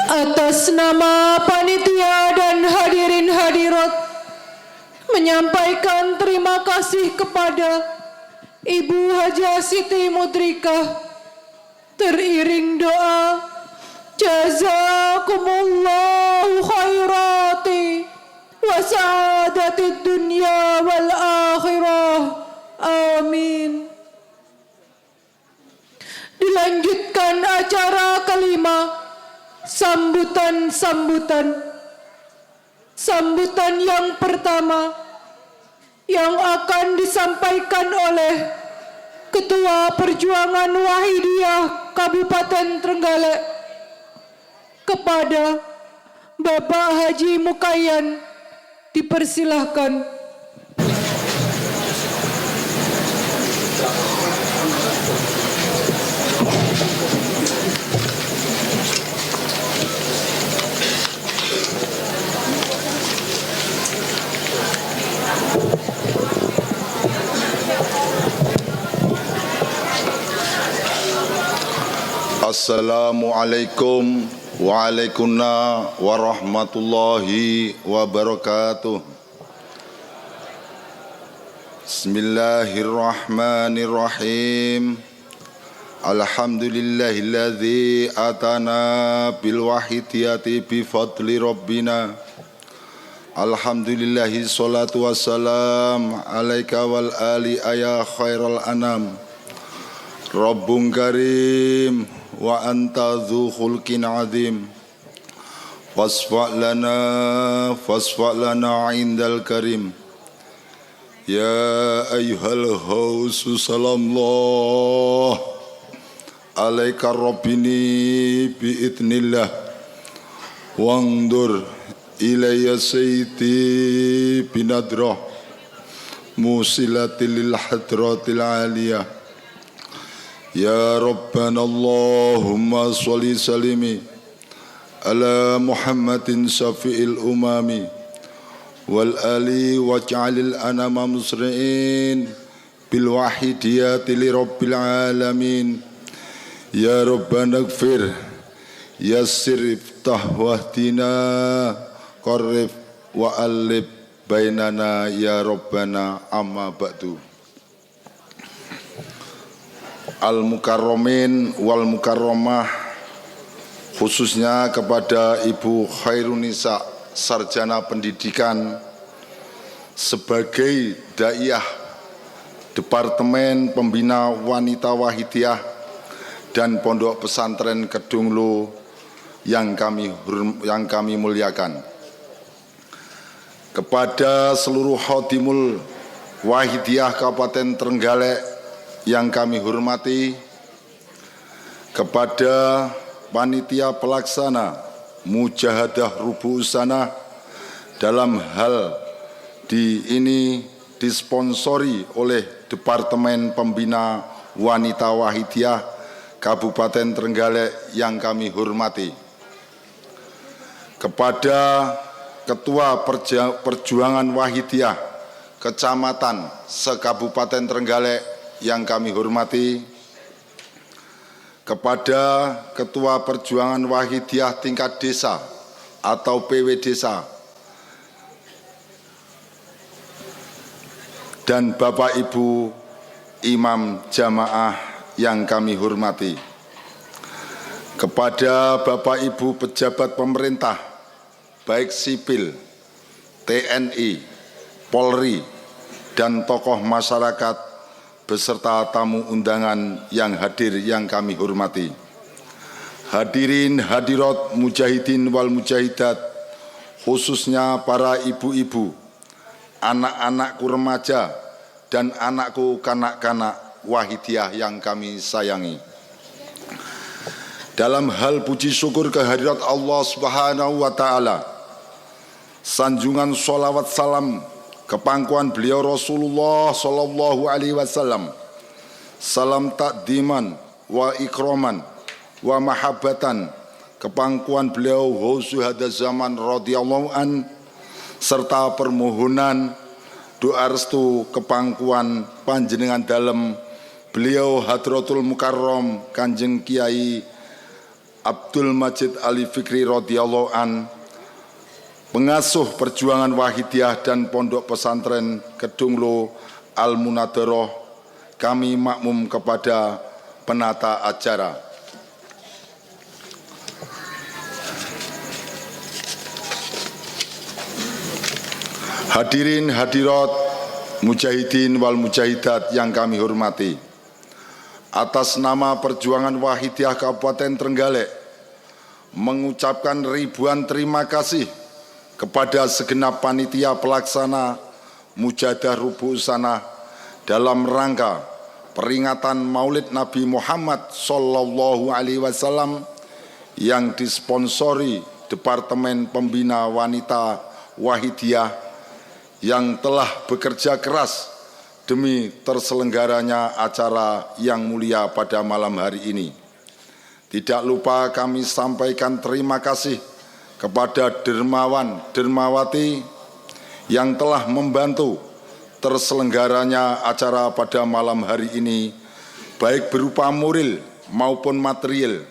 Atas nama panitia dan hadirin hadirat, menyampaikan terima kasih kepada Ibu Hajah Siti Mudrikah, teriring doa jazakumullahu khairati wa sa'adatid dunya wal akhirah, amin. Dilanjutkan acara kelima, sambutan yang pertama yang akan disampaikan oleh Ketua Perjuangan Wahidiyah Kabupaten Trenggalek kepada Bapak Haji Mukayan, dipersilahkan. Assalamualaikum waalaikumsalam warahmatullahi wabarakatuh. Bismillahirrahmanirrahim. Alhamdulillahilladzi atana bil wahidiyati bi fadli rabbina. Alhamdulillahi salatu wassalam alaika wal ali ya khairal anam. Rabbun karim wa anta dzu khulqin azim. Fasfa' lana indal karim. Ya ayyuhal hausu salamullah alaika rabbini biidnillah. Wangdur ilayya sayyidi binadrah musilatil hadratil aliyah. Ya Rabbana Allahumma sholli salimi ala Muhammadin syafi'il umami wal ali waj'alil anama musri'in bil wahidiyati li rabbil alamin. Ya Rabbana ighfir yassir iftah wahdina qarrib wa alib bainana ya Rabbana amma ba'du. Al-Mukarramin wal Mukarramah, khususnya kepada Ibu Khairunisa, sarjana pendidikan sebagai Daiyah Departemen Pembina Wanita Wahidiyah dan Pondok Pesantren Kedunglu yang kami muliakan. Kepada seluruh Khodimul Wahidiyah Kabupaten Trenggalek yang kami hormati, kepada panitia pelaksana Mujahadah Rubu'us Sanah dalam hal ini disponsori oleh Departemen Pembina Wanita Wahidiyah Kabupaten Trenggalek yang kami hormati, kepada Ketua Perjuangan Wahidiyah Kecamatan se-Kabupaten Trenggalek yang kami hormati, kepada Ketua Perjuangan Wahidiyah tingkat desa atau PW Desa, dan Bapak Ibu Imam Jamaah yang kami hormati, kepada Bapak Ibu pejabat pemerintah baik sipil, TNI, Polri, dan tokoh masyarakat beserta tamu undangan yang hadir yang kami hormati. Hadirin hadirat mujahidin wal mujahidat, khususnya para ibu-ibu, anak-anakku remaja, dan anakku kanak-kanak Wahidiyah yang kami sayangi. Dalam hal puji syukur kehadirat Allah Subhanahu wa Ta'ala, sanjungan sholawat salam kepangkuan beliau Rasulullah sallallahu alaihi wasallam, salam takdiman wa ikraman wa mahabbatan kepangkuan beliau Ghausyu hada zaman radhiyallahu an, serta permohonan doa restu kepangkuan panjenengan dalam beliau Hadratul Mukarram Kanjeng Kiai Abdul Majid Ali Fikri radhiyallahu an, pengasuh perjuangan Wahidiyah dan Pondok Pesantren Kedunglo Al-Munadaroh, kami makmum kepada penata acara. Hadirin hadirat, mujahidin wal mujahidat yang kami hormati, atas nama Perjuangan Wahidiyah Kabupaten Trenggalek mengucapkan ribuan terima kasih kepada segenap panitia pelaksana Mujadah Rubu'u Sanah dalam rangka peringatan Maulid Nabi Muhammad Sallallahu Alaihi Wasallam yang disponsori Departemen Pembina Wanita Wahidiyah yang telah bekerja keras demi terselenggaranya acara yang mulia pada malam hari ini. Tidak lupa kami sampaikan terima kasih kepada dermawan, dermawati yang telah membantu terselenggaranya acara pada malam hari ini, baik berupa moral maupun material,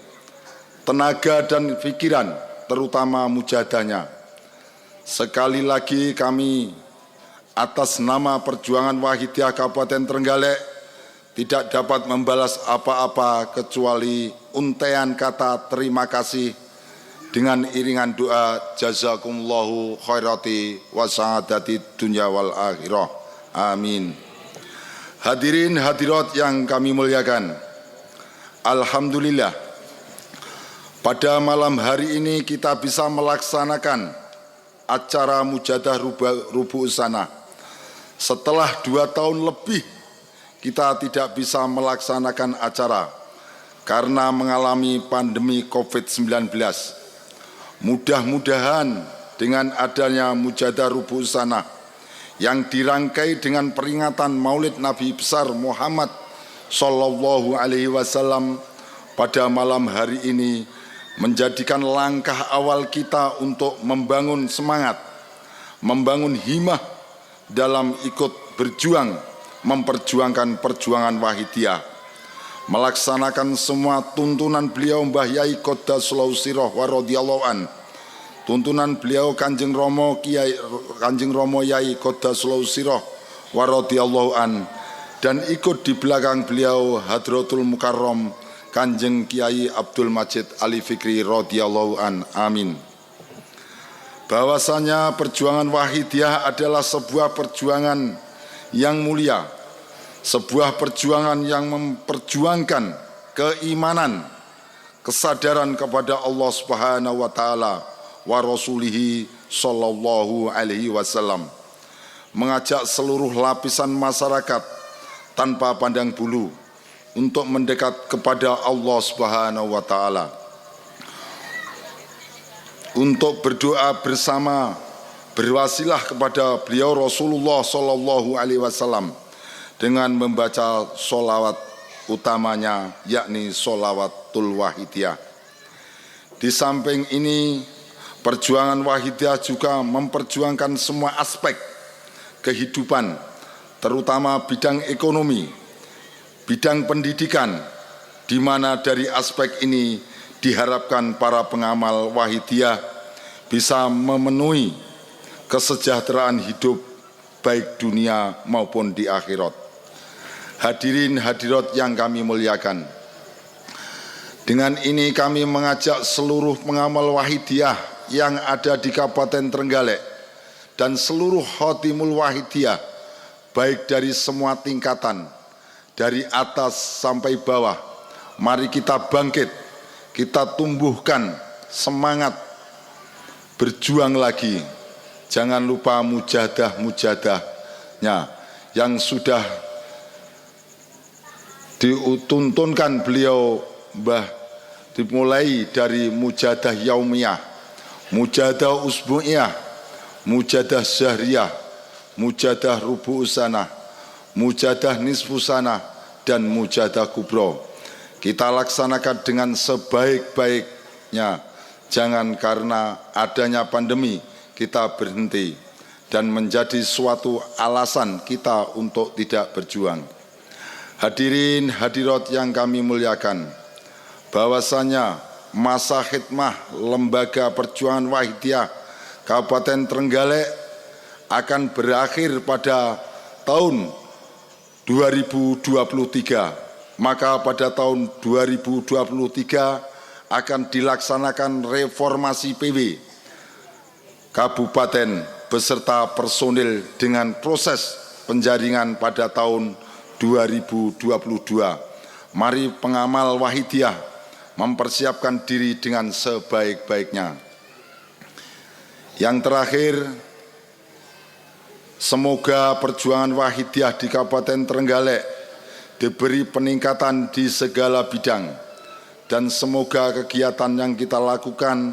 tenaga dan pikiran, terutama mujadahnya. Sekali lagi kami atas nama Perjuangan Wahidiyah Kabupaten Trenggalek tidak dapat membalas apa-apa kecuali untaian kata terima kasih dengan iringan doa jazakumullahu khairati wa sa'adati dunya wal akhirah. Amin. Hadirin hadirat yang kami muliakan, alhamdulillah pada malam hari ini kita bisa melaksanakan acara Mujadah Rubu'u Sanah. Setelah 2 tahun lebih kita tidak bisa melaksanakan acara karena mengalami pandemi COVID-19. Mudah-mudahan dengan adanya Mujadah Rubu'u Sanah yang dirangkai dengan peringatan Maulid Nabi besar Muhammad Sallallahu Alaihi Wasallam pada malam hari ini menjadikan langkah awal kita untuk membangun semangat, membangun himmah dalam ikut berjuang memperjuangkan perjuangan Wahidiyah, melaksanakan semua tuntunan beliau Mbah Yai Qoddasallahu sirroh wa radhiyallahu an, tuntunan beliau Kanjeng Romo Yai Qoddasallahu sirroh wa radhiyallahu an, dan ikut di belakang beliau Hadratul Mukarram Kanjeng Kiai Abdul Majid Ali Fikri radhiyallahu an. Amin. Bahwasanya perjuangan Wahidiyah adalah sebuah perjuangan yang mulia, sebuah perjuangan yang memperjuangkan keimanan, kesadaran kepada Allah Subhanahu wa taala wa rasulihi sallallahu alaihi wasallam, mengajak seluruh lapisan masyarakat tanpa pandang bulu untuk mendekat kepada Allah Subhanahu wa taala, untuk berdoa bersama, berwasilah kepada beliau Rasulullah Sallallahu Alaihi Wasallam dengan membaca sholawat utamanya, yakni sholawatul Wahidiyah. Di samping ini, perjuangan Wahidiyah juga memperjuangkan semua aspek kehidupan, terutama bidang ekonomi, bidang pendidikan, di mana dari aspek ini diharapkan para pengamal Wahidiyah bisa memenuhi kesejahteraan hidup baik dunia maupun di akhirat. Hadirin hadirat yang kami muliakan, dengan ini kami mengajak seluruh pengamal Wahidiyah yang ada di Kabupaten Trenggalek dan seluruh khotimul Wahidiyah, baik dari semua tingkatan, dari atas sampai bawah, mari kita bangkit, kita tumbuhkan semangat berjuang lagi. Jangan lupa mujadah-mujadahnya yang sudah dituntunkan beliau Mbah, dimulai dari mujadah yaumiyah, mujadah usbu'iyah, mujadah syahriyah, mujadah rubu'u sanah, mujadah nisfu sanah, dan mujadah kubro. Kita laksanakan dengan sebaik-baiknya. Jangan karena adanya pandemi kita berhenti dan menjadi suatu alasan kita untuk tidak berjuang. Hadirin hadirat yang kami muliakan, bahwasanya masa khidmah Lembaga Perjuangan Wahidiyah Kabupaten Trenggalek akan berakhir pada tahun 2023. Maka pada tahun 2023 akan dilaksanakan reformasi PW Kabupaten beserta personil dengan proses penjaringan pada tahun 2022. Mari pengamal Wahidiyah mempersiapkan diri dengan sebaik-baiknya. Yang terakhir, semoga perjuangan Wahidiyah di Kabupaten Trenggalek diberi peningkatan di segala bidang, dan semoga kegiatan yang kita lakukan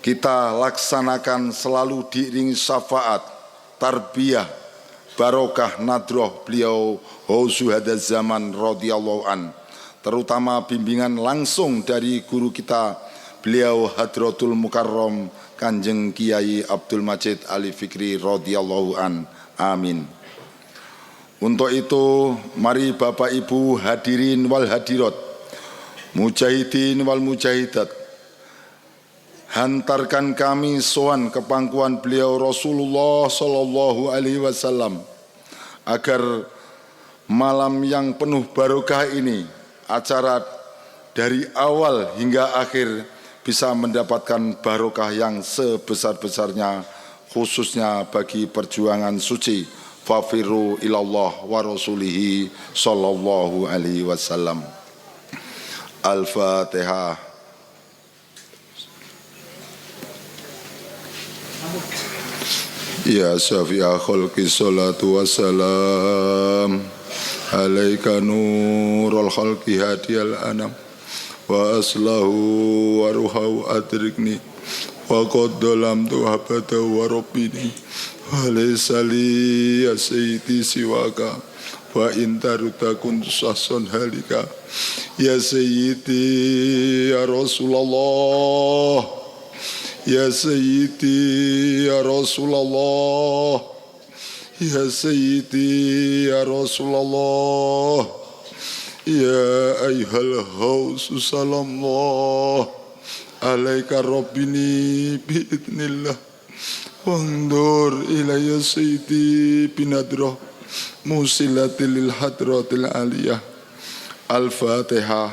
kita laksanakan selalu diiringi syafaat, tarbiyah, barokah nadroh beliau Hausuhada Zaman radhiyallahu an, terutama bimbingan langsung dari guru kita beliau Hadratul Mukarram Kanjeng Kiai Abdul Majid Ali Fikri radhiyallahu an. Amin. Untuk itu mari Bapak Ibu hadirin wal hadirat, mujahidin wal mujahidat, hantarkan kami sowan ke pangkuan beliau Rasulullah sallallahu alaihi wasallam agar malam yang penuh barokah ini, acara dari awal hingga akhir, bisa mendapatkan barokah yang sebesar-besarnya, khususnya bagi perjuangan suci fafiru ilallah wa rasulihi sallallahu alaihi wasallam. Al-Fatihah. Ya syafi'a khalqi salatu wassalam alaika nurul khalqi hadiyal anam wa aslahu wa ruhau adrikni wa qaddalam tuhabata wa rabbini wa laysali ya sayyidi siwaka wa intarutakun sahson halika ya sayyidi ya Rasulullah ya sayyidi ya Rasulullah ya sayyidi ya Rasulullah ya ayyuhal hausu salamullah alaika rabbini biidnillah wandur ilayya sayyidi binadrah musilatil hadratil aliyah. Al-Fatihah.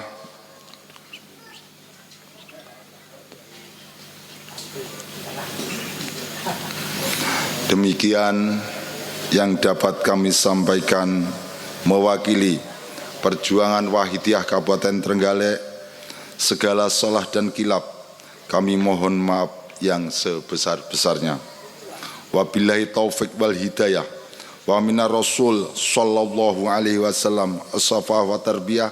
Demikian yang dapat kami sampaikan mewakili perjuangan Wahidiyah Kabupaten Trenggalek. Segala salah dan kilap kami mohon maaf yang sebesar-besarnya. Wabillahi taufik wal hidayah wa minar rasul sallallahu alaihi wasallam as-safah wa tarbiyah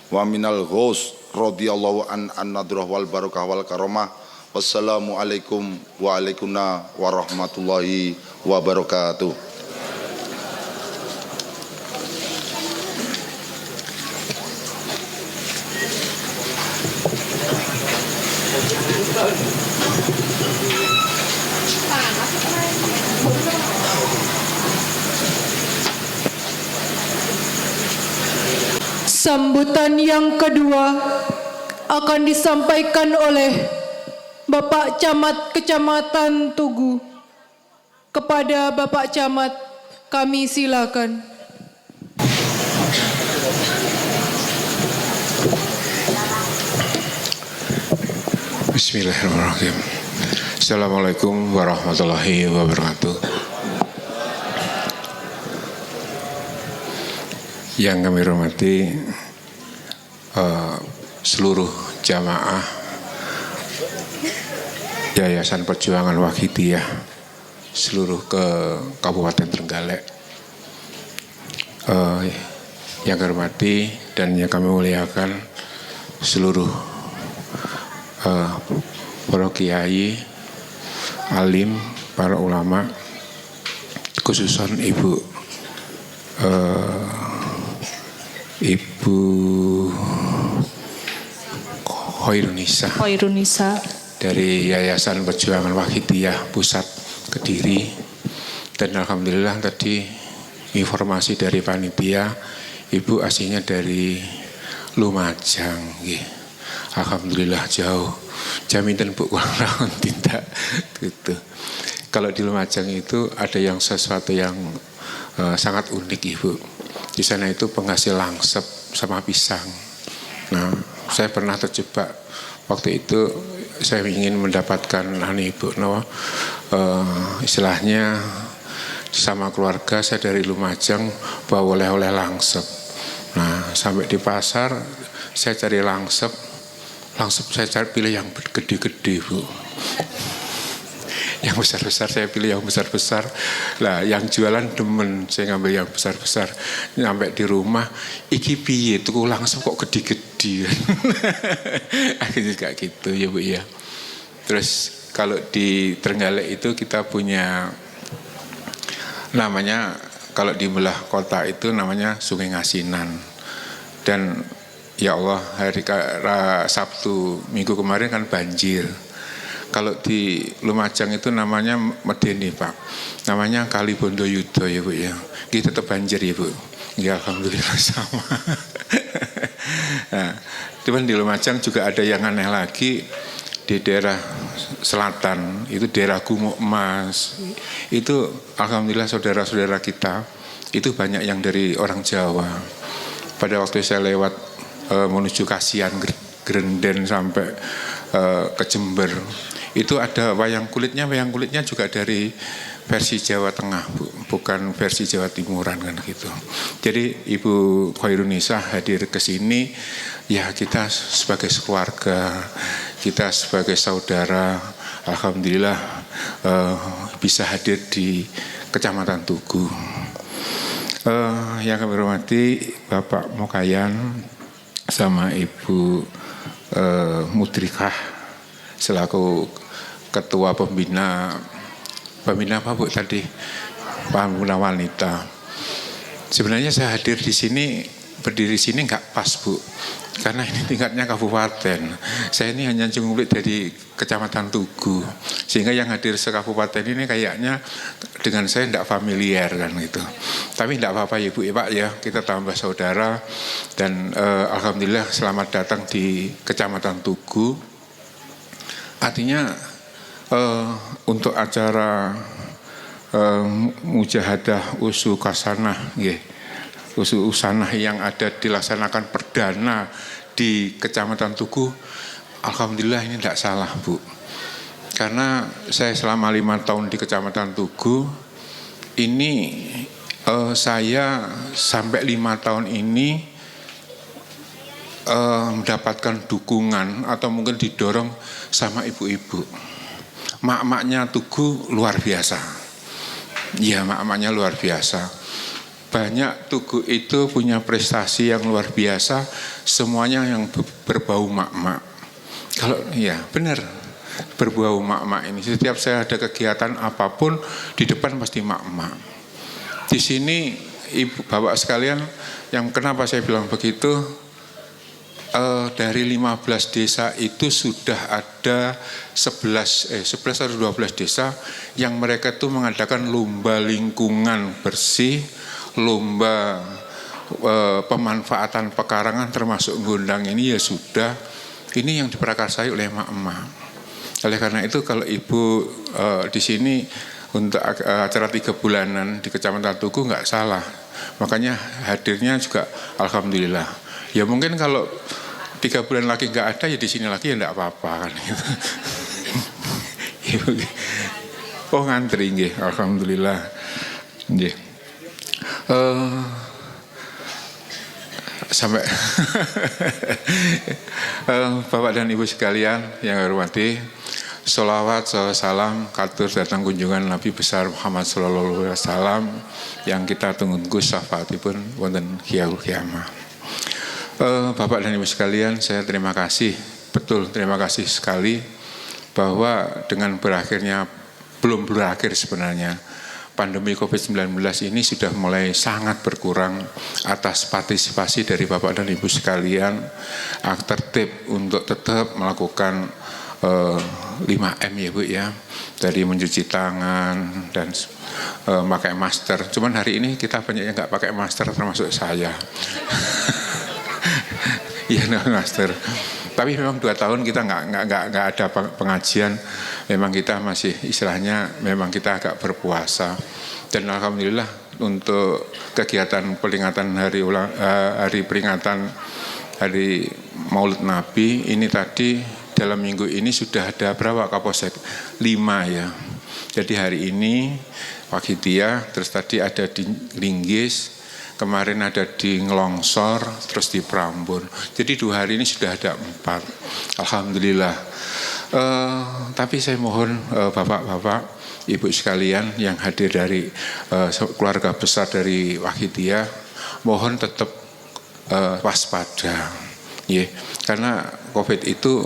wa minal ghaus radhiyallahu an nadrah wal barakah wal karamah. Wassalamualaikum warahmatullahi wabarakatuh. Sambutan yang kedua akan disampaikan oleh Bapak Camat Kecamatan Tugu. Kepada Bapak Camat, kami silakan. Bismillahirrahmanirrahim. Assalamualaikum warahmatullahi wabarakatuh. Yang kami hormati seluruh jamaah Yayasan Perjuangan Wahidiyah seluruh ke Kabupaten Trenggalek, yang kami hormati dan yang kami muliakan seluruh para kiai, alim, para ulama, khususan Ibu Khairunisa dari Yayasan Perjuangan Wahidiyah Pusat Kediri. Dan alhamdulillah tadi informasi dari panitia, Ibu aslinya dari Lumajang. alhamdulillah jauh. Jaminan Bu kurang tahun tidak gitu. Kalau di Lumajang itu ada yang sesuatu yang sangat unik Ibu. Di sana itu penghasil langsep sama pisang. Nah, saya pernah terjebak waktu itu. Saya ingin mendapatkan Ibu, istilahnya sama keluarga saya dari Lumajang bawa oleh-oleh langsep. Nah, sampai di pasar saya cari langsep saya cari pilih yang gede-gede Bu. Yang besar-besar saya pilih yang besar-besar. Lah, yang jualan demen saya ngambil yang besar-besar. Sampai di rumah, iki piye tuku langsep kok gede-gede. Akhirnya kayak gitu ya Bu ya. Terus kalau di Trenggalek itu kita punya namanya, kalau di belah kota itu namanya Sungai Ngasinan. Dan ya Allah, hari Sabtu minggu kemarin kan banjir. Kalau di Lumajang itu namanya Medeni Pak, namanya Kali Bondoyudo ya Bu ya. Kita tetap banjir ya Bu. Ya alhamdulillah sama. Nah, cuman di Lumajang juga ada yang aneh lagi. Di daerah selatan itu daerah Gumuk Emas. Itu alhamdulillah saudara-saudara kita itu banyak yang dari orang Jawa. Pada waktu saya lewat menuju Kasihan, Grenden sampai ke Jember, itu ada wayang kulitnya juga dari versi Jawa Tengah Bu, bukan versi Jawa Timuran kan gitu. Jadi Ibu Khairunisa hadir ke sini, ya kita sebagai keluarga, kita sebagai saudara, alhamdulillah bisa hadir di Kecamatan Tugu. Yang kami hormati Bapak Mokayan sama Ibu Mudrikah selaku Ketua Pembina apa Bu tadi? Pembina Wanita. Sebenarnya saya hadir di sini, berdiri di sini nggak pas Bu, karena ini tingkatnya kabupaten. Saya ini hanya cuma dari Kecamatan Tugu, sehingga yang hadir sekabupaten ini kayaknya dengan saya tidak familiar kan gitu. Tapi tidak apa-apa ya Bu ya Pak ya, kita tambah saudara dan alhamdulillah selamat datang di Kecamatan Tugu. Artinya untuk acara mujahadah usu kasanah usu usanah yang ada dilaksanakan perdana di Kecamatan Tugu, alhamdulillah ini tidak salah Bu, karena saya selama 5 tahun di Kecamatan Tugu ini saya sampai 5 tahun ini mendapatkan dukungan atau mungkin didorong sama ibu-ibu. Mak-maknya Tugu luar biasa. Ya, mak-maknya luar biasa. Banyak Tugu itu punya prestasi yang luar biasa, semuanya yang berbau mak-mak. Kalau ya benar, berbau mak-mak ini. Setiap saya ada kegiatan apapun di depan pasti mak-mak. Di sini Ibu Bapak sekalian, yang kenapa saya bilang begitu? Dari 15 desa itu sudah ada 11 atau 12 desa yang mereka itu mengadakan lomba lingkungan bersih, lomba pemanfaatan pekarangan termasuk gondang ini ya sudah, ini yang diprakarsai oleh emak-emak. Oleh karena itu kalau Ibu di sini untuk acara 3 bulanan di Kecamatan Tugu nggak salah, makanya hadirnya juga alhamdulillah. Ya mungkin kalau 3 bulan lagi nggak ada ya di sini lagi ya nggak apa-apa kan. Oh ngantri nggih, alhamdulillah. Nggih. Sampai Bapak dan Ibu sekalian yang saya hormati, sholawat, salam, katur datang kunjungan Nabi besar Muhammad sallallahu alaihi wasallam yang kita tunggu syafaatipun wonten Yaumul Qiyamah. Bapak dan Ibu sekalian, saya terima kasih, betul terima kasih sekali bahwa dengan belum berakhir sebenarnya pandemi COVID-19 ini sudah mulai sangat berkurang atas partisipasi dari Bapak dan Ibu sekalian, tertib untuk tetap melakukan 5M ya Bu ya, dari mencuci tangan dan pakai masker. Cuman hari ini kita banyak yang nggak pakai masker termasuk saya. Iya masker. Tapi memang 2 tahun kita nggak ada pengajian. Memang kita masih istilahnya memang kita agak berpuasa. Dan alhamdulillah untuk kegiatan peringatan hari peringatan hari Maulid Nabi ini tadi dalam minggu ini sudah ada berapa Kapolsek? 5 ya. Jadi hari ini Wahidiyah, terus tadi ada di Linggis, kemarin ada di Ngelongsor, terus di Prambon. Jadi 2 hari ini sudah ada 4. Alhamdulillah. Tapi saya mohon bapak-bapak, ibu sekalian yang hadir dari keluarga besar dari Wahidiyah, mohon tetap waspada. Karena COVID itu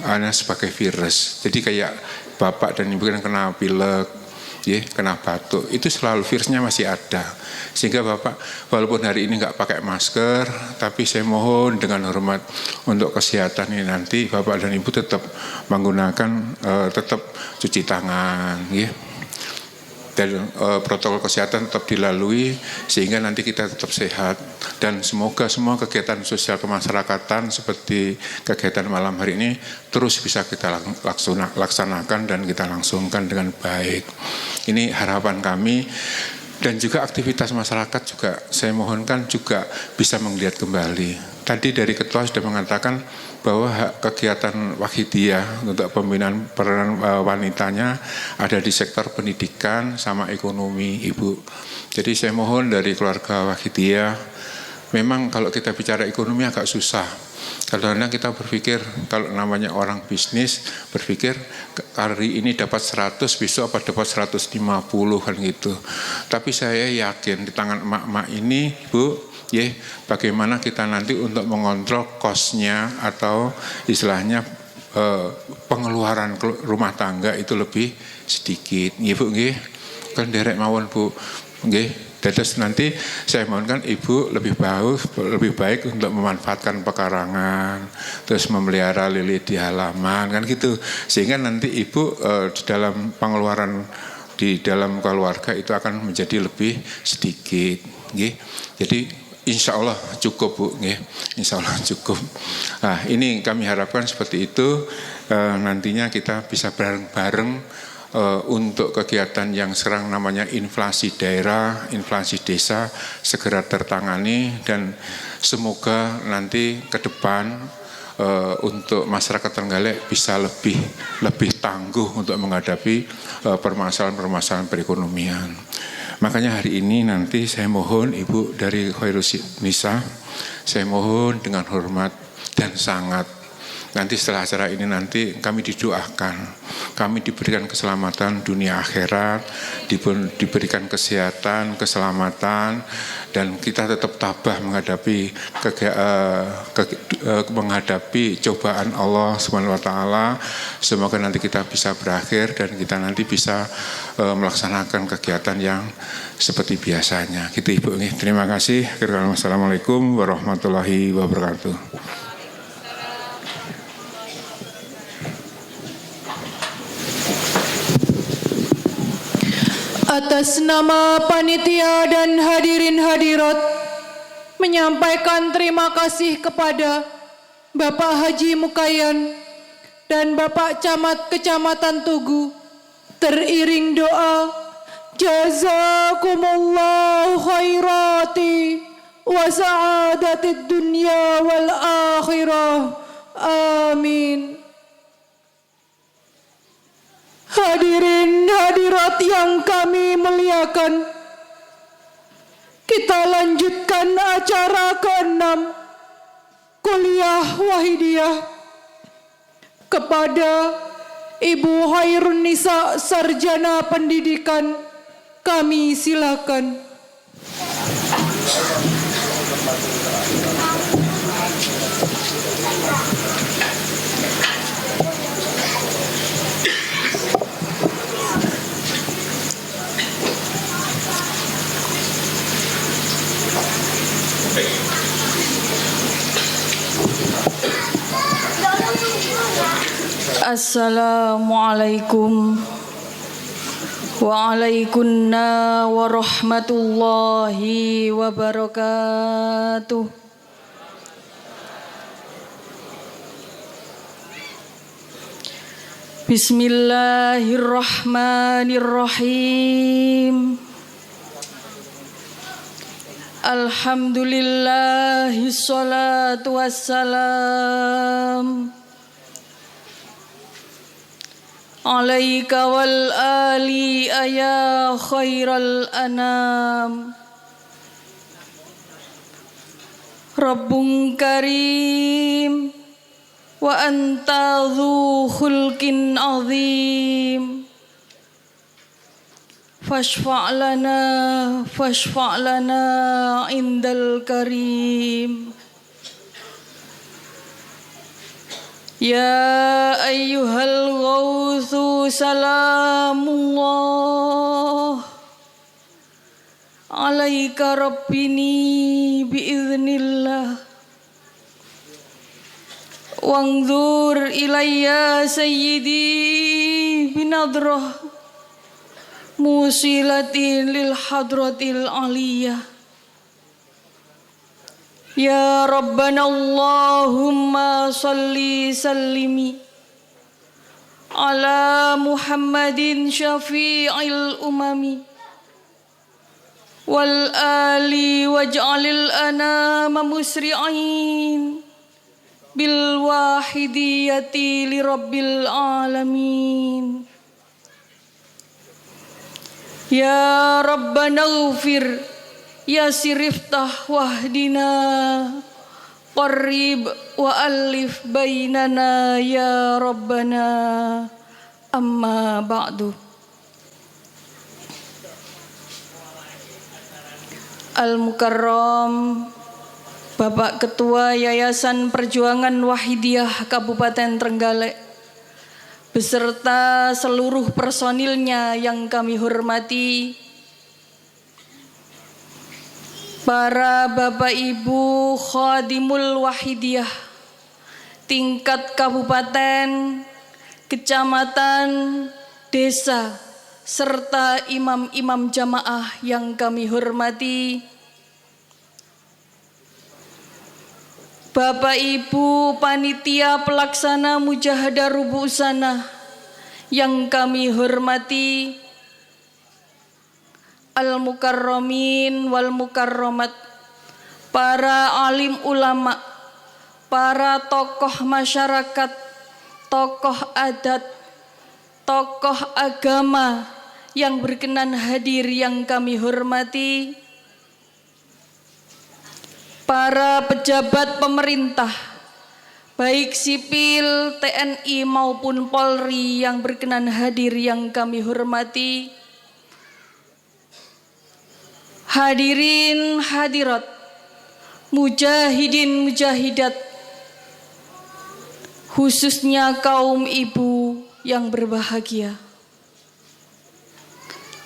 hanya sebagai virus. Jadi kayak bapak dan ibu yang kena pilek, kena batuk, itu selalu virusnya masih ada. Sehingga bapak walaupun hari ini nggak pakai masker, tapi saya mohon dengan hormat untuk kesehatan ini nanti bapak dan ibu tetap menggunakan tetap cuci tangan, dan protokol kesehatan tetap dilalui sehingga nanti kita tetap sehat. Dan semoga semua kegiatan sosial kemasyarakatan seperti kegiatan malam hari ini terus bisa kita laksanakan dan kita langsungkan dengan baik. Ini harapan kami. Dan juga aktivitas masyarakat juga saya mohonkan juga bisa menggeliat kembali. Tadi dari ketua sudah mengatakan bahwa kegiatan Wahidiyah untuk pembinaan peran wanitanya ada di sektor pendidikan sama ekonomi, Ibu. Jadi saya mohon dari keluarga Wahidiyah, memang kalau kita bicara ekonomi agak susah. Kadang-kadang kita berpikir kalau namanya orang bisnis berpikir hari ini dapat 100 besok apa dapat 150 kan gitu. Tapi saya yakin di tangan emak-emak ini Bu, bagaimana kita nanti untuk mengontrol kosnya atau istilahnya pengeluaran rumah tangga itu lebih sedikit. Bu, kan derek mawon Bu. Terus nanti saya mohonkan ibu lebih baik untuk memanfaatkan pekarangan, terus memelihara lili di halaman kan gitu, sehingga nanti ibu di dalam pengeluaran di dalam keluarga itu akan menjadi lebih sedikit. Jadi insya Allah cukup Bu, insya Allah cukup. Nah ini kami harapkan seperti itu, nantinya kita bisa bareng-bareng untuk kegiatan yang sekarang namanya inflasi daerah, inflasi desa segera tertangani, dan semoga nanti ke depan untuk masyarakat Trenggalek bisa lebih tangguh untuk menghadapi permasalahan-permasalahan perekonomian. Makanya hari ini nanti saya mohon Ibu dari Khairus Nisa, saya mohon dengan hormat dan sangat, nanti setelah acara ini nanti kami didoakan, kami diberikan keselamatan dunia akhirat, diberikan kesehatan, keselamatan, dan kita tetap tabah menghadapi cobaan Allah SWT. Semoga nanti kita bisa berakhir dan kita nanti bisa melaksanakan kegiatan yang seperti biasanya. Gitu Ibu. Terima kasih. Assalamualaikum warahmatullahi wabarakatuh. Atas nama panitia dan hadirin hadirat, menyampaikan terima kasih kepada Bapak Haji Mukayan dan Bapak Camat Kecamatan Tugu, teriring doa jazakumullahu khairati wa sa'adatid dunya wal akhirah, amin. Hadirin hadirat yang kami muliakan, kita lanjutkan acara ke-6 Kuliah Wahidiyah. Kepada Ibu Khairun Nisa, Sarjana Pendidikan, kami silakan. Assalamualaikum waalaikumsalam warahmatullahi wabarakatuh. Bismillahirrahmanirrahim. Alhamdulillahi sholatu wassalam alaika wal ali ya khairal anam. Rabbun karim wa anta dhu khulqin azim. Fashfa' lana indal karim. Ya ayyuhal ghawthu salamullah alaika rabbini biiznillah. Wangzur ilayya sayyidi binadrah musilatin lil hadratil aliyah. Ya Rabbana Allahumma salli sallimi ala Muhammadin syafi'il umami wal ali waj'alil anama musri'in bil wahidiyati li rabbil alamin. Ya Rabbana ghfir ya siriftah wahdina qarrib wa alif bainana ya Rabbana. Amma ba'du. Al-Mukarram Bapak Ketua Yayasan Perjuangan Wahidiyah Kabupaten Trenggalek beserta seluruh personilnya yang kami hormati, para Bapak Ibu Khadimul Wahidiyah tingkat kabupaten, kecamatan, desa, serta imam-imam jamaah yang kami hormati, Bapak Ibu panitia pelaksana Mujahadah Rubu' Sanah yang kami hormati, Al-Mukarramin wal Mukarramat, para alim ulama, para tokoh masyarakat, tokoh adat, tokoh agama yang berkenan hadir yang kami hormati, para pejabat pemerintah, baik sipil, TNI maupun Polri yang berkenan hadir yang kami hormati, hadirin hadirat, mujahidin mujahidat, khususnya kaum ibu yang berbahagia.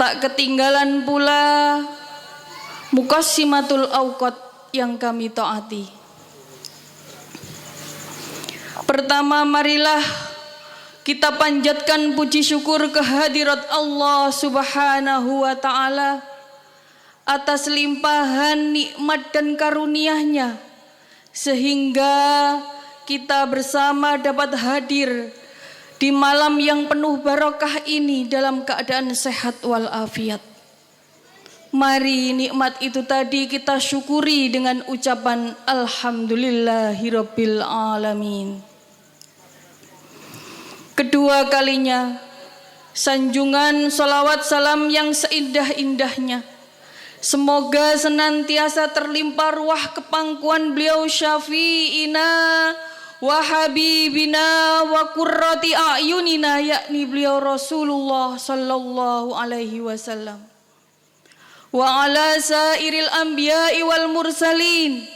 Tak ketinggalan pula Muqassimatul Awqat yang kami taati. Pertama, marilah kita panjatkan puji syukur kehadirat Allah Subhanahu wa Ta'ala atas limpahan nikmat dan karunia-Nya, sehingga kita bersama dapat hadir di malam yang penuh barokah ini dalam keadaan sehat walafiat. Mari nikmat itu tadi kita syukuri dengan ucapan Alhamdulillahirabbil alamin. Kedua kalinya, sanjungan salawat salam yang seindah-indahnya semoga senantiasa terlimpah ruah kepangkuan beliau syafi'ina wa habibina wa qurrati a'yunina, yakni beliau Rasulullah sallallahu alaihi wasallam, wa ala sairil anbiya'i wal mursalin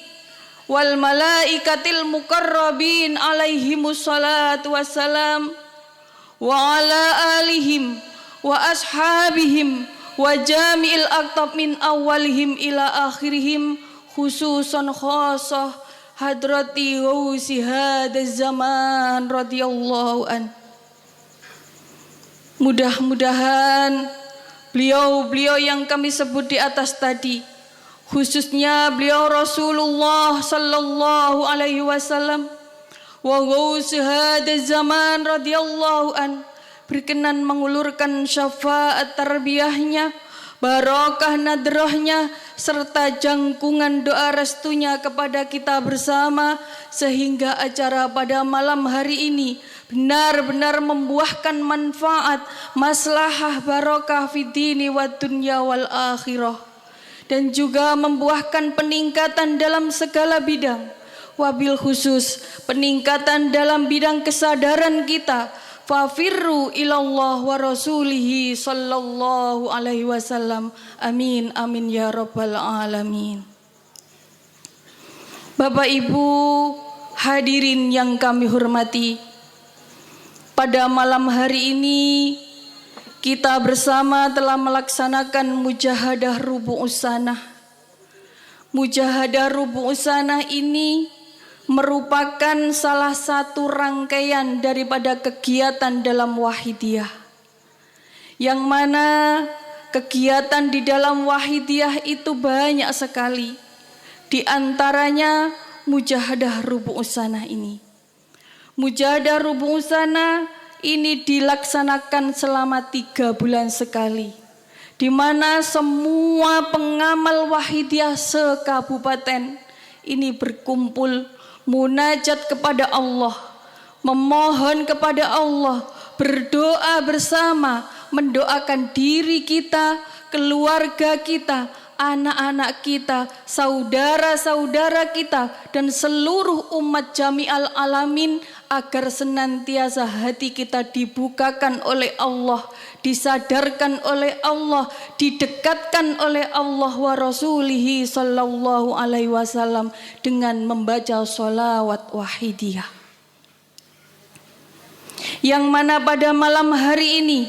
wal malaikatil muqarrabin alaihimus salatu wassalam, wa ala alihim wa ashabihim wa jami'il aqtab min awalihim ila akhirihim, khususan khasah hadrati ghausi hadaz zaman radhiyallahu an. Mudah-mudahan beliau-beliau yang kami sebut di atas tadi, khususnya beliau Rasulullah sallallahu alaihi wasallam wa ghausi hadaz zaman radhiyallahu an, berkenan mengulurkan syafaat tarbiyahnya, barokah nadrohnya, serta jangkungan doa restunya kepada kita bersama, sehingga acara pada malam hari ini benar-benar membuahkan manfaat, maslahah, barokah fid dini wad dunya wal akhirah, dan juga membuahkan peningkatan dalam segala bidang, wabil khusus peningkatan dalam bidang kesadaran kita. Fafirru ilallah wa rasulihi sallallahu alaihi wasallam. Amin amin ya rabbal alamin. Bapak Ibu hadirin yang kami hormati, pada malam hari ini kita bersama telah melaksanakan mujahadah rubu'us sanah. Mujahadah rubu'us sanah ini merupakan salah satu rangkaian daripada kegiatan dalam Wahidiyah, yang mana kegiatan di dalam Wahidiyah itu banyak sekali. Di antaranya mujahadah rubu'us sanah ini. Mujahadah rubu'us sanah ini dilaksanakan selama 3 bulan sekali, di mana semua pengamal Wahidiyah se-kabupaten ini berkumpul munajat kepada Allah, memohon kepada Allah, berdoa bersama, mendoakan diri kita, keluarga kita, anak-anak kita, saudara-saudara kita, dan seluruh umat jami'al alamin, agar senantiasa hati kita dibukakan oleh Allah, disadarkan oleh Allah, didekatkan oleh Allah wa rasulihi sallallahu alaihi wasallam dengan membaca sholawat wahidiyah. Yang mana pada malam hari ini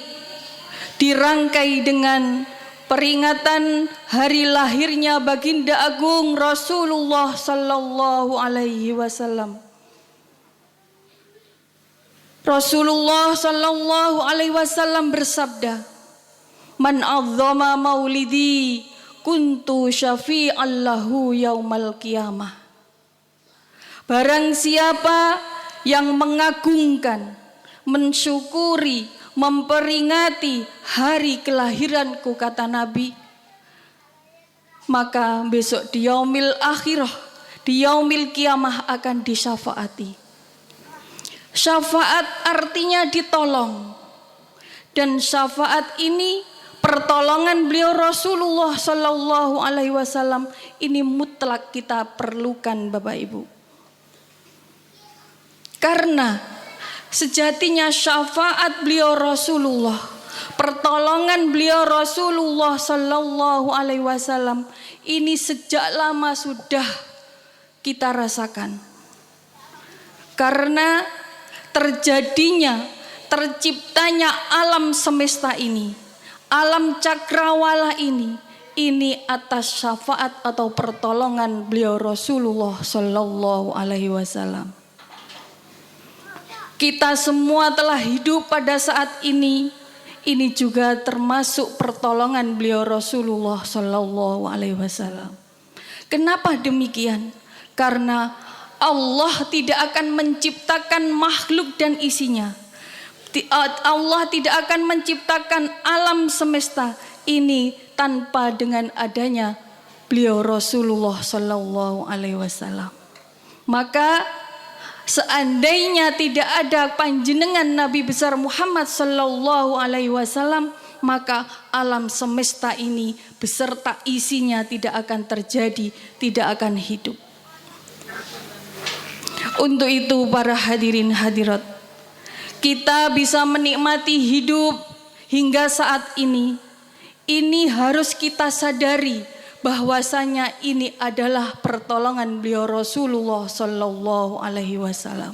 dirangkai dengan peringatan hari lahirnya baginda agung Rasulullah sallallahu alaihi wasallam. Rasulullah sallallahu alaihi wasallam bersabda, "Man azzama maulidi kuntu syafi'an lahu yaumal qiyamah." Barang siapa yang mengagungkan, mensyukuri, memperingati hari kelahiranku, kata Nabi, maka besok di yaumil akhirah, di yaumil kiamah akan disyafaati. Syafaat artinya ditolong, dan syafaat ini, pertolongan beliau Rasulullah sallallahu alaihi wasallam ini mutlak kita perlukan, Bapak Ibu. Karena sejatinya syafaat beliau Rasulullah, pertolongan beliau Rasulullah sallallahu alaihi wasallam ini sejak lama sudah kita rasakan. Karena terciptanya alam semesta ini, alam cakrawala ini atas syafaat atau pertolongan beliau Rasulullah sallallahu alaihi wasallam. Kita semua telah hidup pada saat ini juga termasuk pertolongan beliau Rasulullah sallallahu alaihi wasallam. Kenapa demikian? Karena Allah tidak akan menciptakan makhluk dan isinya. Allah tidak akan menciptakan alam semesta ini tanpa dengan adanya beliau Rasulullah sallallahu alaihi wasallam. Maka seandainya tidak ada panjenengan Nabi besar Muhammad sallallahu alaihi wasallam, maka alam semesta ini beserta isinya tidak akan terjadi, tidak akan hidup. Untuk itu para hadirin hadirat, kita bisa menikmati hidup hingga saat ini harus kita sadari bahwasanya ini adalah pertolongan beliau Rasulullah sallallahu alaihi wasallam.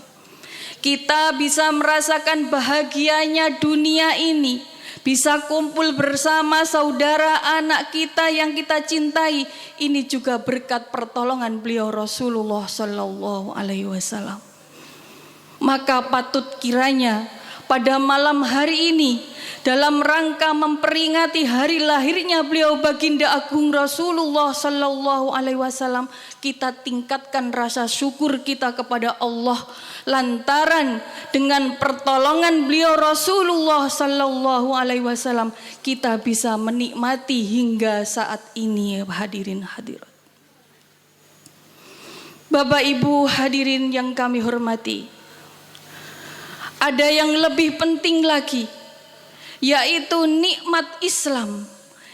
Kita bisa merasakan bahagianya dunia ini, bisa kumpul bersama saudara anak kita yang kita cintai, ini juga berkat pertolongan beliau Rasulullah sallallahu alaihi wasallam. Maka patut kiranya pada malam hari ini dalam rangka memperingati hari lahirnya beliau baginda agung Rasulullah sallallahu alaihi wasallam, kita tingkatkan rasa syukur kita kepada Allah lantaran dengan pertolongan beliau Rasulullah sallallahu alaihi wasallam kita bisa menikmati hingga saat ini, hadirin hadirat. Bapak Ibu hadirin yang kami hormati, ada yang lebih penting lagi, yaitu nikmat Islam,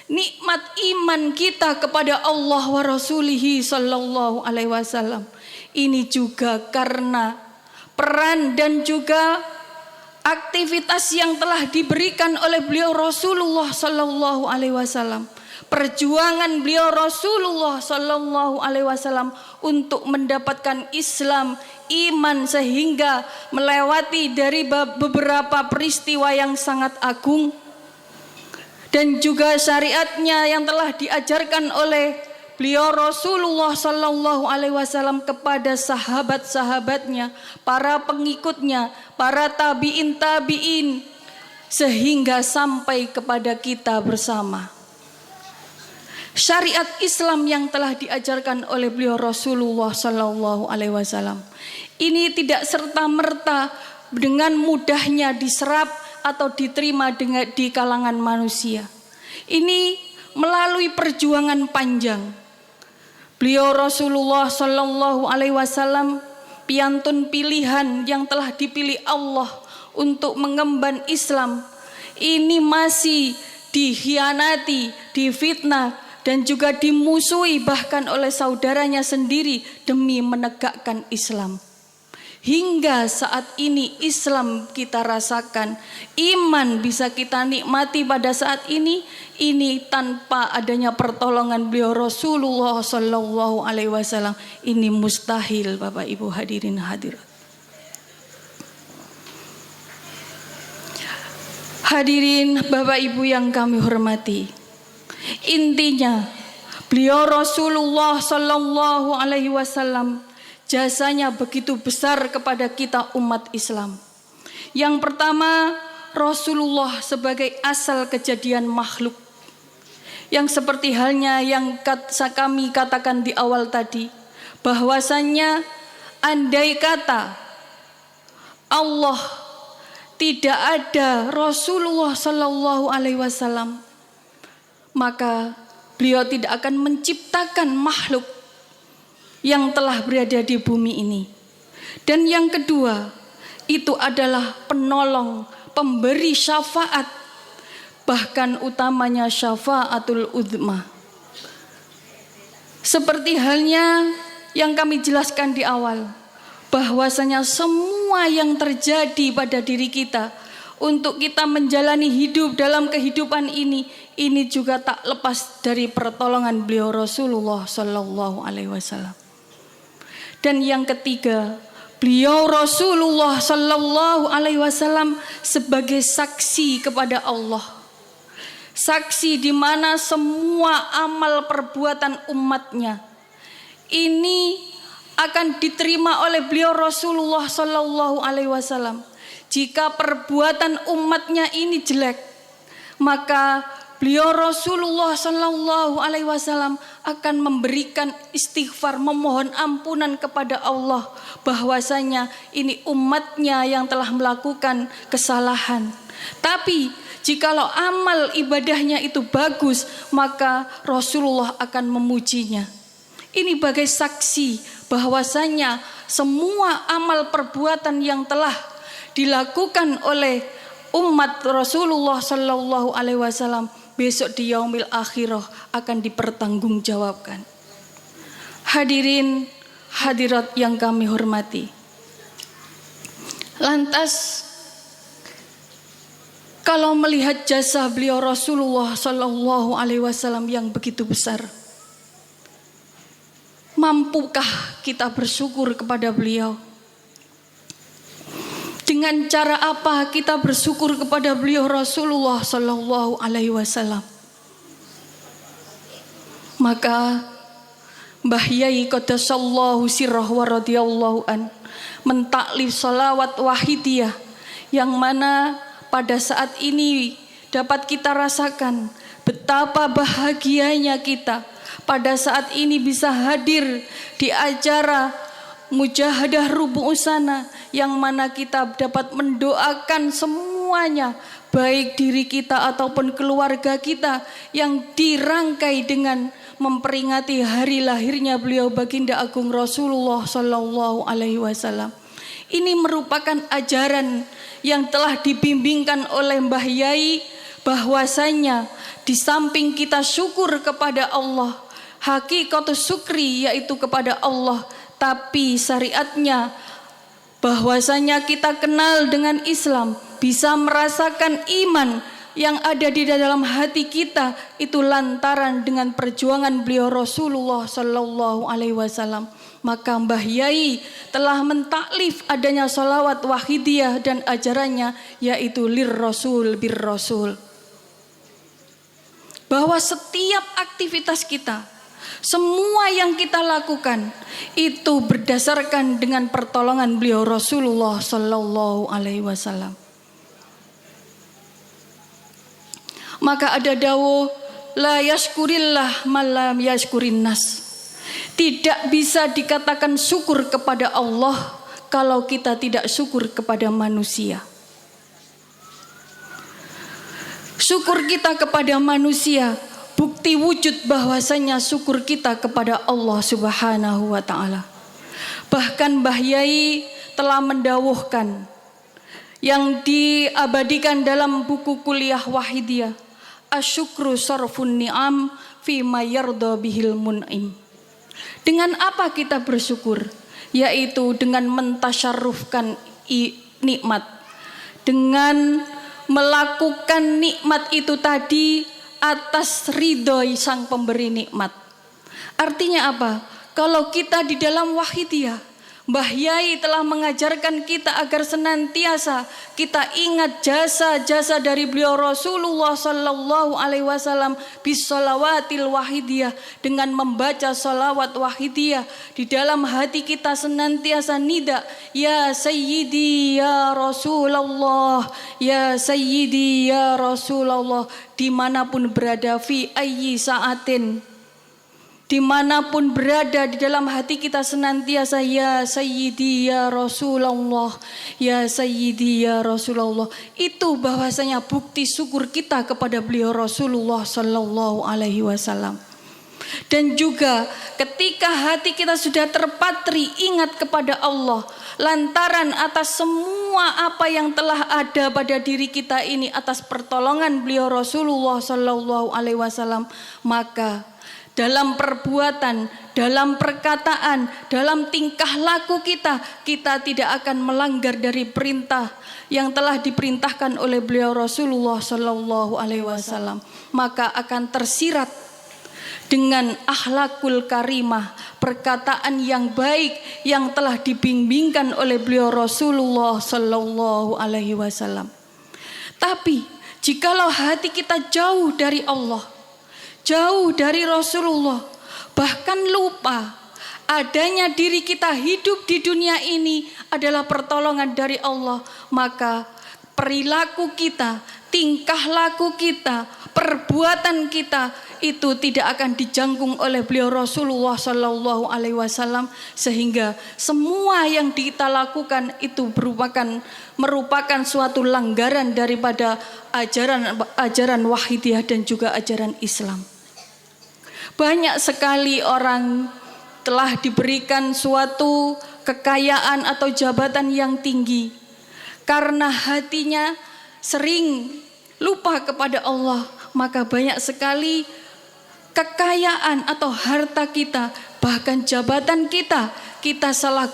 nikmat iman kita kepada Allah wa Rasulihi sallallahu alaihi wasallam. Ini juga karena peran dan juga aktivitas yang telah diberikan oleh beliau Rasulullah sallallahu alaihi wasallam. Perjuangan beliau Rasulullah sallallahu alaihi wasallam untuk mendapatkan Islam, iman, sehingga melewati dari beberapa peristiwa yang sangat agung, dan juga syariatnya yang telah diajarkan oleh beliau Rasulullah sallallahu alaihi wasallam kepada sahabat-sahabatnya, para pengikutnya, para tabi'in, sehingga sampai kepada kita bersama. Syariat Islam yang telah diajarkan oleh beliau Rasulullah sallallahu alaihi wasallam ini tidak serta-merta dengan mudahnya diserap atau diterima di kalangan manusia. Ini melalui perjuangan panjang. Beliau Rasulullah sallallahu alaihi wasallam piantun pilihan yang telah dipilih Allah untuk mengemban Islam ini masih dikhianati, difitnah, dan juga dimusuhi bahkan oleh saudaranya sendiri demi menegakkan Islam. Hingga saat ini Islam kita rasakan, iman bisa kita nikmati pada saat ini tanpa adanya pertolongan beliau Rasulullah sallallahu alaihi wasallam. Ini mustahil, Bapak Ibu hadirin hadirat. Hadirin Bapak Ibu yang kami hormati, intinya beliau Rasulullah sallallahu alaihi wasallam jasanya begitu besar kepada kita umat Islam. Yang pertama, Rasulullah sebagai asal kejadian makhluk, yang seperti halnya yang kami katakan di awal tadi, bahwasannya andai kata Allah tidak ada Rasulullah sallallahu alaihi wasallam, maka beliau tidak akan menciptakan makhluk yang telah berada di bumi ini. Dan yang kedua, itu adalah penolong, pemberi syafaat, bahkan utamanya syafaatul uzma. Seperti halnya yang kami jelaskan di awal, bahwasanya semua yang terjadi pada diri kita untuk kita menjalani hidup dalam kehidupan ini juga tak lepas dari pertolongan beliau Rasulullah sallallahu alaihi wasallam. Dan yang ketiga, beliau Rasulullah sallallahu alaihi wasallam sebagai saksi kepada Allah. Saksi di mana semua amal perbuatan umatnya ini akan diterima oleh beliau Rasulullah sallallahu alaihi wasallam. Jika perbuatan umatnya ini jelek, maka beliau Rasulullah sallallahu alaihi wasallam akan memberikan istighfar, memohon ampunan kepada Allah bahwasanya ini umatnya yang telah melakukan kesalahan. Tapi jikalau amal ibadahnya itu bagus, maka Rasulullah akan memujinya. Ini bagai saksi bahwasanya semua amal perbuatan yang telah dilakukan oleh umat Rasulullah sallallahu alaihi wasallam besok di yaumil akhirah akan dipertanggungjawabkan. Hadirin hadirat yang kami hormati, lantas kalau melihat jasa beliau Rasulullah sallallahu alaihi wasallam yang begitu besar, mampukah kita bersyukur kepada beliau? Dengan cara apa kita bersyukur kepada beliau Rasulullah sallallahu alaihi wasallam? Maka Mbah Yai qaddasallahu sirrah wa radhiyallahu an mentaklif salawat wahidiyah, yang mana pada saat ini dapat kita rasakan betapa bahagianya kita pada saat ini bisa hadir di acara Mujahadah Rubu Usana, yang mana kita dapat mendoakan semuanya, baik diri kita ataupun keluarga kita, yang dirangkai dengan memperingati hari lahirnya beliau baginda agung Rasulullah Sallallahu Alaihi Wasallam. Ini merupakan ajaran yang telah dibimbingkan oleh Mbah Yai, bahwasanya di samping kita syukur kepada Allah, hakikatus syukri yaitu kepada Allah, tapi syariatnya bahwasanya kita kenal dengan Islam, bisa merasakan iman yang ada di dalam hati kita itu lantaran dengan perjuangan beliau Rasulullah Sallallahu Alaihi Wasallam. Maka Mbah Yai telah mentaklif adanya sholawat wahidiyah dan ajarannya, yaitu lir Rasul bir Rasul, bahwa setiap aktivitas kita, semua yang kita lakukan itu berdasarkan dengan pertolongan beliau Rasulullah Sallallahu Alaihi Wasallam. Maka ada dawuh la yashkurillah malam yashkurin nas. Tidak bisa dikatakan syukur kepada Allah kalau kita tidak syukur kepada manusia. Syukur kita kepada manusia bukti wujud bahwasanya syukur kita kepada Allah Subhanahu wa taala. Bahkan Mbah Yai telah mendawuhkan yang diabadikan dalam buku kuliah Wahidiyah, asyukru sarfun ni'am fima yarda bihil mun'im. Dengan apa kita bersyukur? Yaitu dengan mentasyarrufkan nikmat, dengan melakukan nikmat itu tadi atas ridhoi sang pemberi nikmat. Artinya apa? Kalau kita di dalam Wahidiyah, Mbah Yai telah mengajarkan kita agar senantiasa kita ingat jasa-jasa dari beliau Rasulullah Sallallahu Alaihi Wasallam bisolawatil wahidiyah, dengan membaca solawat wahidiyah. Di dalam hati kita senantiasa nida, ya Sayyidi ya Rasulullah, ya Sayyidi ya Rasulullah, dimanapun berada, fi ayyi sa'atin, dimanapun berada di dalam hati kita senantiasa ya Sayyidi ya Rasulullah, ya Sayyidi ya Rasulullah. Itu bahwasanya bukti syukur kita kepada beliau Rasulullah Sallallahu Alaihi Wasallam. Dan juga ketika hati kita sudah terpatri ingat kepada Allah, lantaran atas semua apa yang telah ada pada diri kita ini atas pertolongan beliau Rasulullah Sallallahu Alaihi Wasallam, maka dalam perbuatan, dalam perkataan, dalam tingkah laku kita tidak akan melanggar dari perintah yang telah diperintahkan oleh beliau Rasulullah Sallallahu Alaihi Wasallam. Maka akan tersirat dengan akhlakul karimah, perkataan yang baik yang telah dibimbingkan oleh beliau Rasulullah Sallallahu Alaihi Wasallam. Tapi jikalau hati kita jauh dari Allah, jauh dari Rasulullah, bahkan lupa adanya diri kita hidup di dunia ini adalah pertolongan dari Allah, maka perilaku kita, tingkah laku kita, perbuatan kita itu tidak akan dijangkung oleh beliau Rasulullah Sallallahu Alaihi Wasallam, sehingga semua yang kita lakukan itu merupakan suatu langgaran daripada ajaran wahidiyah dan juga ajaran Islam. Banyak sekali orang telah diberikan suatu kekayaan atau jabatan yang tinggi, karena hatinya sering lupa kepada Allah, maka banyak sekali kekayaan atau harta kita, bahkan jabatan kita salah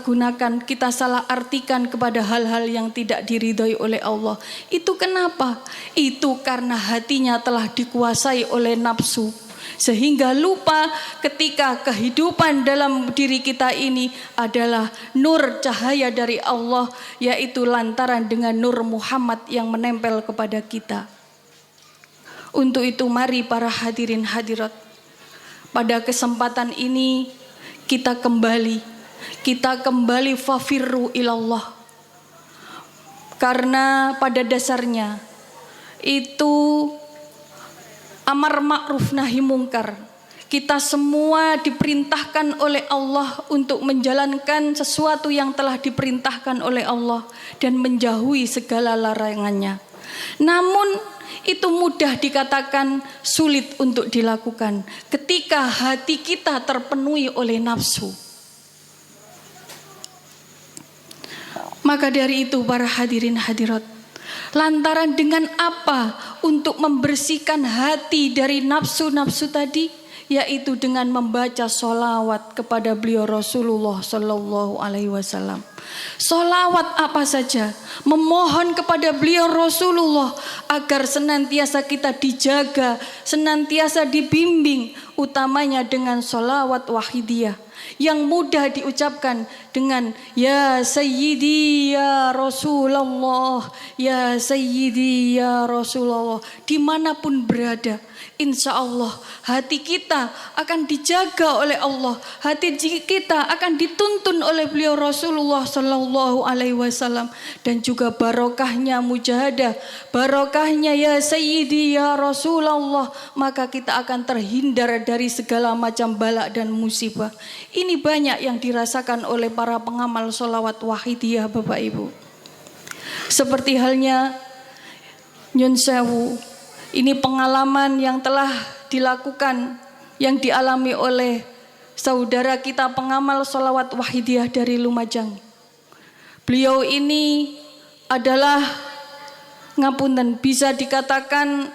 gunakan, kita salah artikan kepada hal-hal yang tidak diridhoi oleh Allah. Itu kenapa? Itu karena hatinya telah dikuasai oleh nafsu, sehingga lupa ketika kehidupan dalam diri kita ini adalah nur cahaya dari Allah, yaitu lantaran dengan nur Muhammad yang menempel kepada kita. Untuk itu mari para hadirin hadirat, pada kesempatan ini kita kembali fafirru ilallah. Karena pada dasarnya itu amar ma'ruf nahi mungkar. Kita semua diperintahkan oleh Allah untuk menjalankan sesuatu yang telah diperintahkan oleh Allah dan menjauhi segala larangannya. Namun itu mudah dikatakan, sulit untuk dilakukan ketika hati kita terpenuhi oleh nafsu. Maka dari itu para hadirin hadirat, lantaran dengan apa untuk membersihkan hati dari nafsu-nafsu tadi? Yaitu dengan membaca sholawat kepada beliau Rasulullah Sallallahu Alaihi Wasallam. Sholawat apa saja, memohon kepada beliau Rasulullah agar senantiasa kita dijaga, senantiasa dibimbing, utamanya dengan sholawat wahidiyah yang mudah diucapkan dengan ya Sayyidi ya Rasulullah, ya Sayyidi ya Rasulullah. Dimanapun berada, insya Allah hati kita akan dijaga oleh Allah, hati kita akan dituntun oleh beliau Rasulullah Sallallahu Alaihi Wasallam, dan juga barokahnya mujahadah, barokahnya ya Sayyidi ya Rasulullah, maka kita akan terhindar dari segala macam bala dan musibah. Ini banyak yang dirasakan oleh para pengamal sholawat wahidiyah Bapak Ibu. Seperti halnya Nyun Sewu, ini pengalaman yang telah dilakukan, yang dialami oleh saudara kita pengamal sholawat wahidiyah dari Lumajang. Beliau ini adalah, ngapunten, bisa dikatakan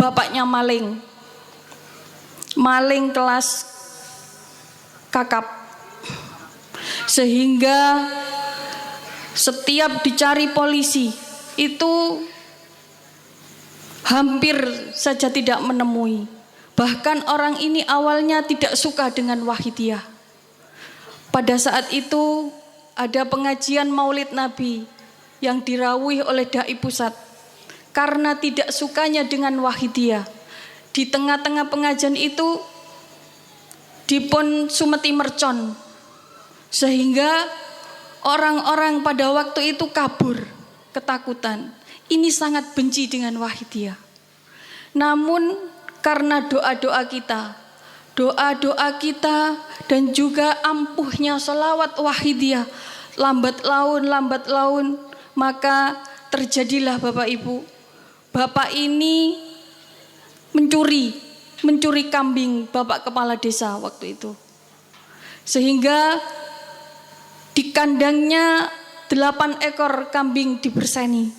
bapaknya maling kelas kakap, sehingga setiap dicari polisi itu hampir saja tidak menemui. Bahkan orang ini awalnya tidak suka dengan wahidiyah. Pada saat itu ada pengajian Maulid Nabi yang dirawuhi oleh dai pusat. Karena tidak sukanya dengan wahidiyah, di tengah-tengah pengajian itu dipun sumeti mercon, sehingga orang-orang pada waktu itu kabur ketakutan. Ini sangat benci dengan wahidiyah. Namun karena doa-doa kita dan juga ampuhnya sholawat wahidiyah, lambat laun, maka terjadilah Bapak Ibu, bapak ini mencuri kambing bapak kepala desa waktu itu. Sehingga di kandangnya 8 ekor kambing diberseni.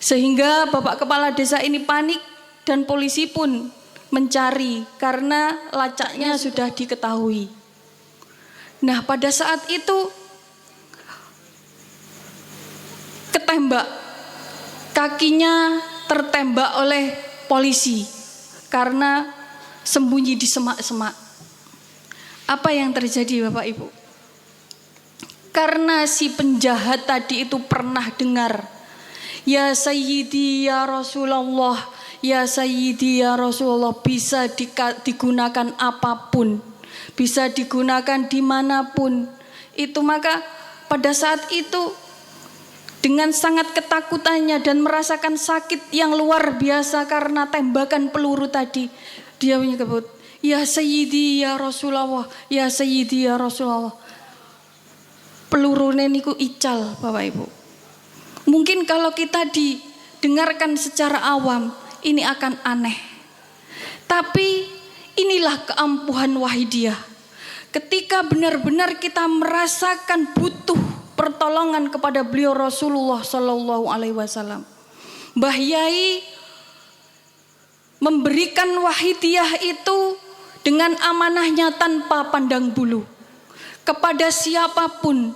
Sehingga bapak kepala desa ini panik dan polisi pun mencari karena lacaknya sudah diketahui. Nah, pada saat itu ketembak, kakinya tertembak oleh polisi karena sembunyi di semak-semak. Apa yang terjadi Bapak Ibu? Karena si penjahat tadi itu pernah dengar, ya Sayyidi ya Rasulullah, ya Sayyidi ya Rasulullah, bisa digunakan apapun, bisa digunakan dimanapun. Itu maka pada saat itu dengan sangat ketakutannya dan merasakan sakit yang luar biasa karena tembakan peluru tadi, dia menyebut, ya Sayyidi ya Rasulullah, ya Sayyidi ya Rasulullah. Pelurune niku ical Bapak Ibu. Mungkin kalau kita didengarkan secara awam ini akan aneh. Tapi inilah keampuhan wahidiyah. Ketika benar-benar kita merasakan butuh pertolongan kepada beliau Rasulullah Sallallahu Alaihi Wasallam, Mbah Yai memberikan wahidiyah itu dengan amanahnya tanpa pandang bulu kepada siapapun,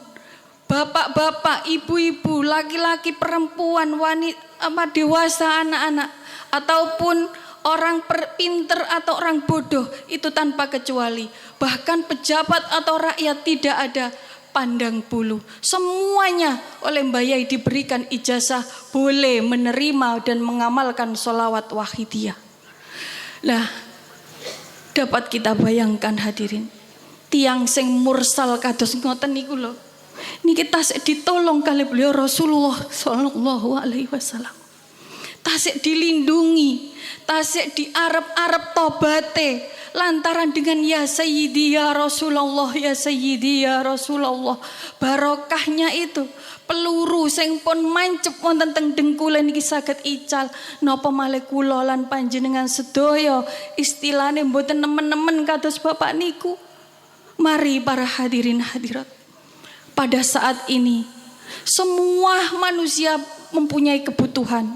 bapak-bapak, ibu-ibu, laki-laki, perempuan, wanita, dewasa, anak-anak, ataupun orang pinter atau orang bodoh, itu tanpa kecuali. Bahkan pejabat atau rakyat tidak ada pandang bulu. Semuanya oleh Mbah Yai diberikan ijazah boleh menerima dan mengamalkan sholawat wahidiyah. Nah, dapat kita bayangkan hadirin, tiang sing mursal kados ngoten niku lho, niki tasik ditolong kali beliau Rasulullah sallallahu alaihi wasallam. Tasik dilindungi, tasik diarep-arep tobate lantaran dengan ya Sayyidi ya Rasulullah, ya Sayyidi ya Rasulullah. Barokahnya itu peluru sing pun mancep wonten teng dengkule niki saged ical napa malih kula lan panjenengan sedaya istilahne mboten nemen-nemen kados bapak niku. Mari para hadirin hadirat, pada saat ini semua manusia mempunyai kebutuhan,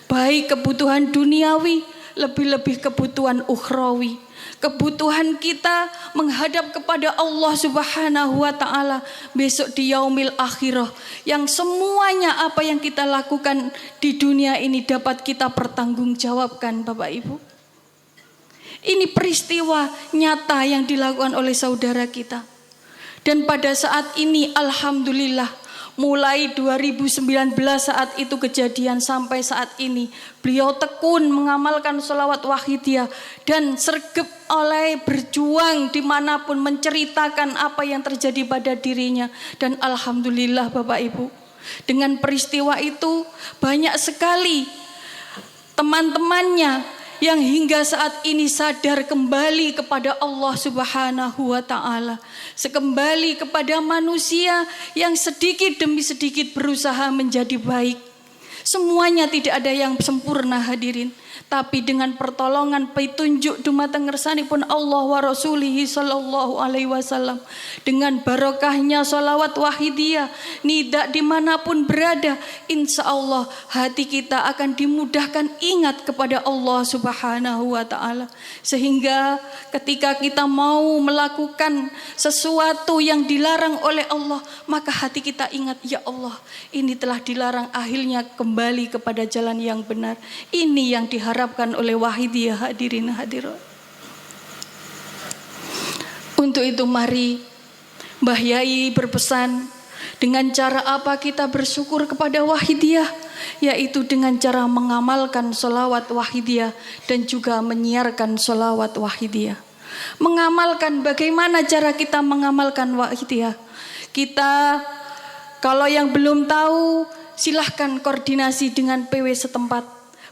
baik kebutuhan duniawi lebih-lebih kebutuhan ukhrawi. Kebutuhan kita menghadap kepada Allah Subhanahu wa taala besok di yaumil akhirah, yang semuanya apa yang kita lakukan di dunia ini dapat kita pertanggungjawabkan Bapak Ibu. Ini peristiwa nyata yang dilakukan oleh saudara kita. Dan pada saat ini alhamdulillah mulai 2019 saat itu kejadian sampai saat ini beliau tekun mengamalkan sholawat wahidiyah dan sregep oleh berjuang dimanapun menceritakan apa yang terjadi pada dirinya. Dan alhamdulillah Bapak Ibu, dengan peristiwa itu banyak sekali teman-temannya yang hingga saat ini sadar kembali kepada Allah Subhanahu wa taala, sekembali kepada manusia yang sedikit demi sedikit berusaha menjadi baik. Semuanya tidak ada yang sempurna hadirin, tapi dengan pertolongan pitunjuk dumateng ngersanipun Allah wa rasulihi sallallahu alaihi wasallam, dengan barokahnya sholawat wahidiyah nidak dimanapun berada, insya Allah hati kita akan dimudahkan ingat kepada Allah Subhanahu wa ta'ala, sehingga ketika kita mau melakukan sesuatu yang dilarang oleh Allah, maka hati kita ingat, ya Allah ini telah dilarang, akhirnya kembali kepada jalan yang benar. Ini yang diharapkan oleh wahidiyah hadirin hadirat. Untuk itu mari Mbah Yai berpesan, dengan cara apa kita bersyukur kepada wahidiyah, yaitu dengan cara mengamalkan sholawat wahidiyah dan juga menyiarkan sholawat wahidiyah. Mengamalkan, bagaimana cara kita mengamalkan wahidiyah? Kita kalau yang belum tahu silahkan koordinasi dengan PW setempat,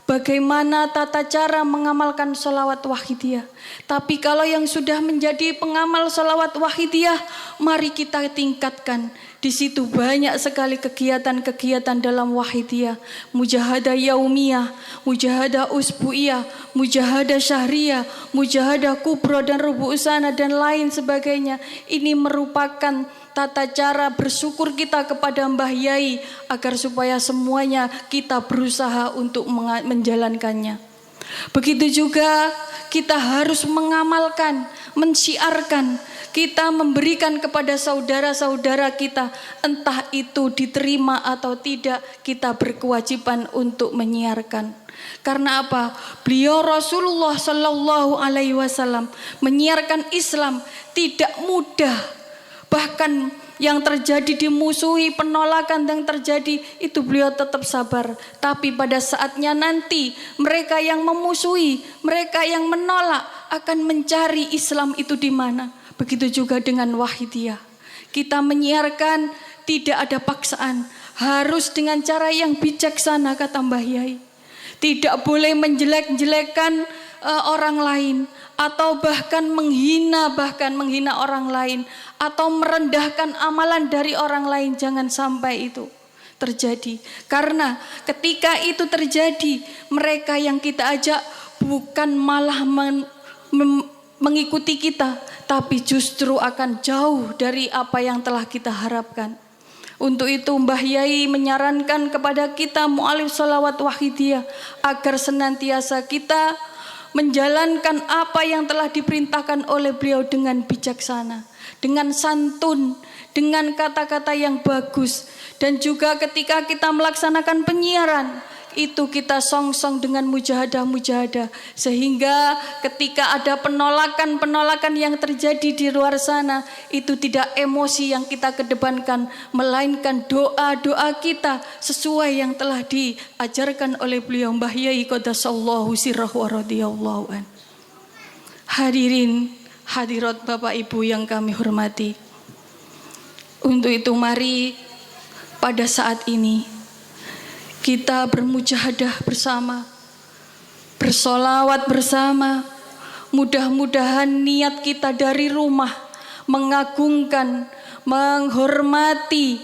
bagaimana tata cara mengamalkan sholawat wahidiyah. Tapi kalau yang sudah menjadi pengamal sholawat wahidiyah, mari kita tingkatkan. Di situ banyak sekali kegiatan-kegiatan dalam wahidiyah, mujahadah yaumiyah, mujahadah usbuiyah, mujahadah syahriyah, mujahadah kubro dan rubu'usana dan lain sebagainya. Ini merupakan tata cara bersyukur kita kepada Mbah Yai agar supaya semuanya kita berusaha untuk menjalankannya. Begitu juga kita harus mengamalkan, mensyiarkan, kita memberikan kepada saudara-saudara kita, entah itu diterima atau tidak, kita berkewajiban untuk menyiarkan. Karena apa? Beliau Rasulullah sallallahu alaihi wasallam menyiarkan Islam tidak mudah. Bahkan yang terjadi dimusuhi, penolakan yang terjadi itu beliau tetap sabar. Tapi pada saatnya nanti mereka yang memusuhi, mereka yang menolak akan mencari Islam itu di mana. Begitu juga dengan wahidiyah. Kita menyiarkan tidak ada paksaan, harus dengan cara yang bijaksana kata Mbah Yai. Tidak boleh menjelek-jelekan orang lain, atau bahkan menghina orang lain, atau merendahkan amalan dari orang lain. Jangan sampai itu terjadi, karena ketika itu terjadi, mereka yang kita ajak bukan malah mengikuti kita, tapi justru akan jauh dari apa yang telah kita harapkan. Untuk itu Mbah Yai menyarankan kepada kita mu'alif sholawat wahidiyah agar senantiasa kita menjalankan apa yang telah diperintahkan oleh beliau dengan bijaksana, dengan santun, dengan kata-kata yang bagus. Dan juga ketika kita melaksanakan penyiaran, itu kita song-song dengan mujahadah-mujahadah, sehingga ketika ada penolakan-penolakan yang terjadi di luar sana, itu tidak emosi yang kita kedepankan, melainkan doa-doa kita sesuai yang telah diajarkan oleh beliau Mbah Yai qaddasallahu sirrahu wa radhiyallahu an. Hadirin hadirat Bapak Ibu yang kami hormati, Untuk itu mari pada saat ini kita bermujahadah bersama, bersolawat bersama. Mudah-mudahan niat kita dari rumah mengagungkan, menghormati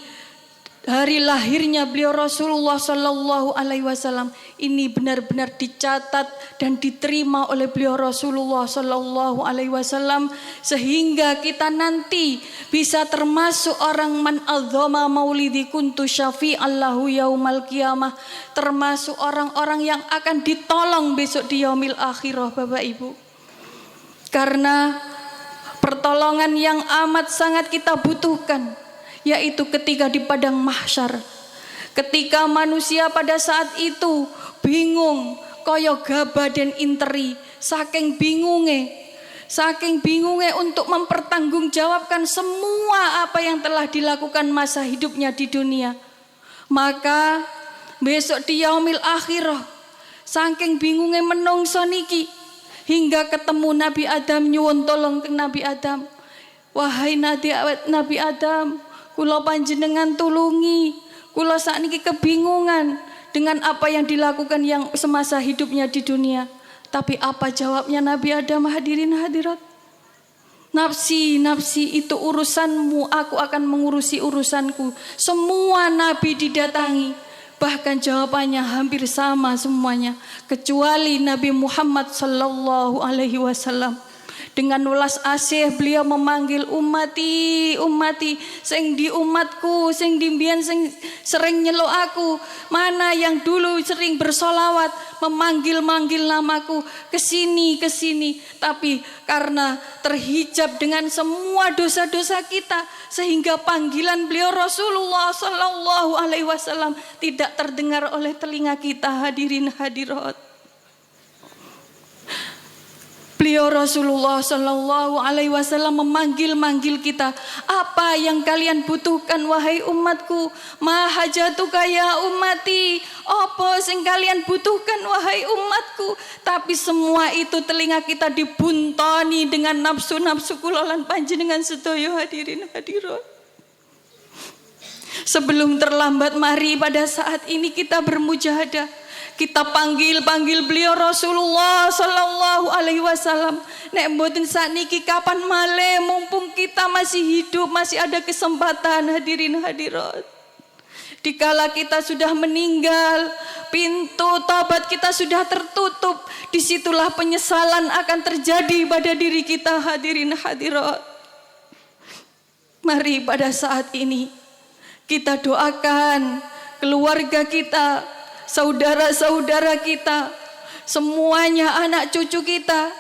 hari lahirnya beliau Rasulullah Sallallahu Alaihi Wasallam ini benar-benar dicatat dan diterima oleh beliau Rasulullah Sallallahu Alaihi Wasallam, sehingga kita nanti bisa termasuk orang man adzama maulidi kuntu syafi'allahu yaumal qiyamah, termasuk orang-orang yang akan ditolong besok di yaumil akhirah, Bapak Ibu. Karena pertolongan yang amat sangat kita butuhkan, yaitu ketika di padang mahsyar, ketika manusia pada saat itu bingung koyo gabah dan interi, saking bingungnya untuk mempertanggungjawabkan semua apa yang telah dilakukan masa hidupnya di dunia. Maka besok di yaumil akhirah, saking bingungnya menungso niki, hingga ketemu Nabi Adam, nyuwun tolong ke Nabi Adam, wahai Nabi Adam, kula panjenengan tulungi, kula sakniki kebingungan dengan apa yang dilakukan yang semasa hidupnya di dunia. Tapi apa jawabnya Nabi Adam, hadirin hadirat? Nafsi, nafsi itu urusanmu, aku akan mengurusi urusanku. Semua nabi didatangi, bahkan jawabannya hampir sama semuanya, kecuali Nabi Muhammad Sallallahu Alaihi Wasallam. Dengan welas asih beliau memanggil ummati, ummati, sing di umatku, sing di mbiyen sing sering nyeluk aku, mana yang dulu sering bersolawat, memanggil-manggil namaku, kesini, kesini. Tapi karena terhijab dengan semua dosa-dosa kita, sehingga panggilan beliau Rasulullah Sallallahu Alaihi Wasallam tidak terdengar oleh telinga kita, hadirin hadirat. Beliau Rasulullah Sallallahu Alaihi Wasallam memanggil-manggil kita, apa yang kalian butuhkan wahai umatku? Ma hajatuka ya ummati, apa sing kalian butuhkan wahai umatku? Tapi semua itu telinga kita dibuntoni dengan nafsu-nafsu kula lan panjenengan sedaya, hadirin hadirat. Sebelum terlambat, mari pada saat ini kita bermujahadah. Kita panggil beliau Rasulullah Sallallahu Alaihi Wasallam. Nek mboten sakniki kapan malih, mumpung kita masih hidup, masih ada kesempatan, hadirin hadirat. Dikala kita sudah meninggal, pintu taubat kita sudah tertutup, disitulah penyesalan akan terjadi pada diri kita, hadirin hadirat. Mari pada saat ini kita doakan keluarga kita, saudara-saudara kita, semuanya anak cucu kita,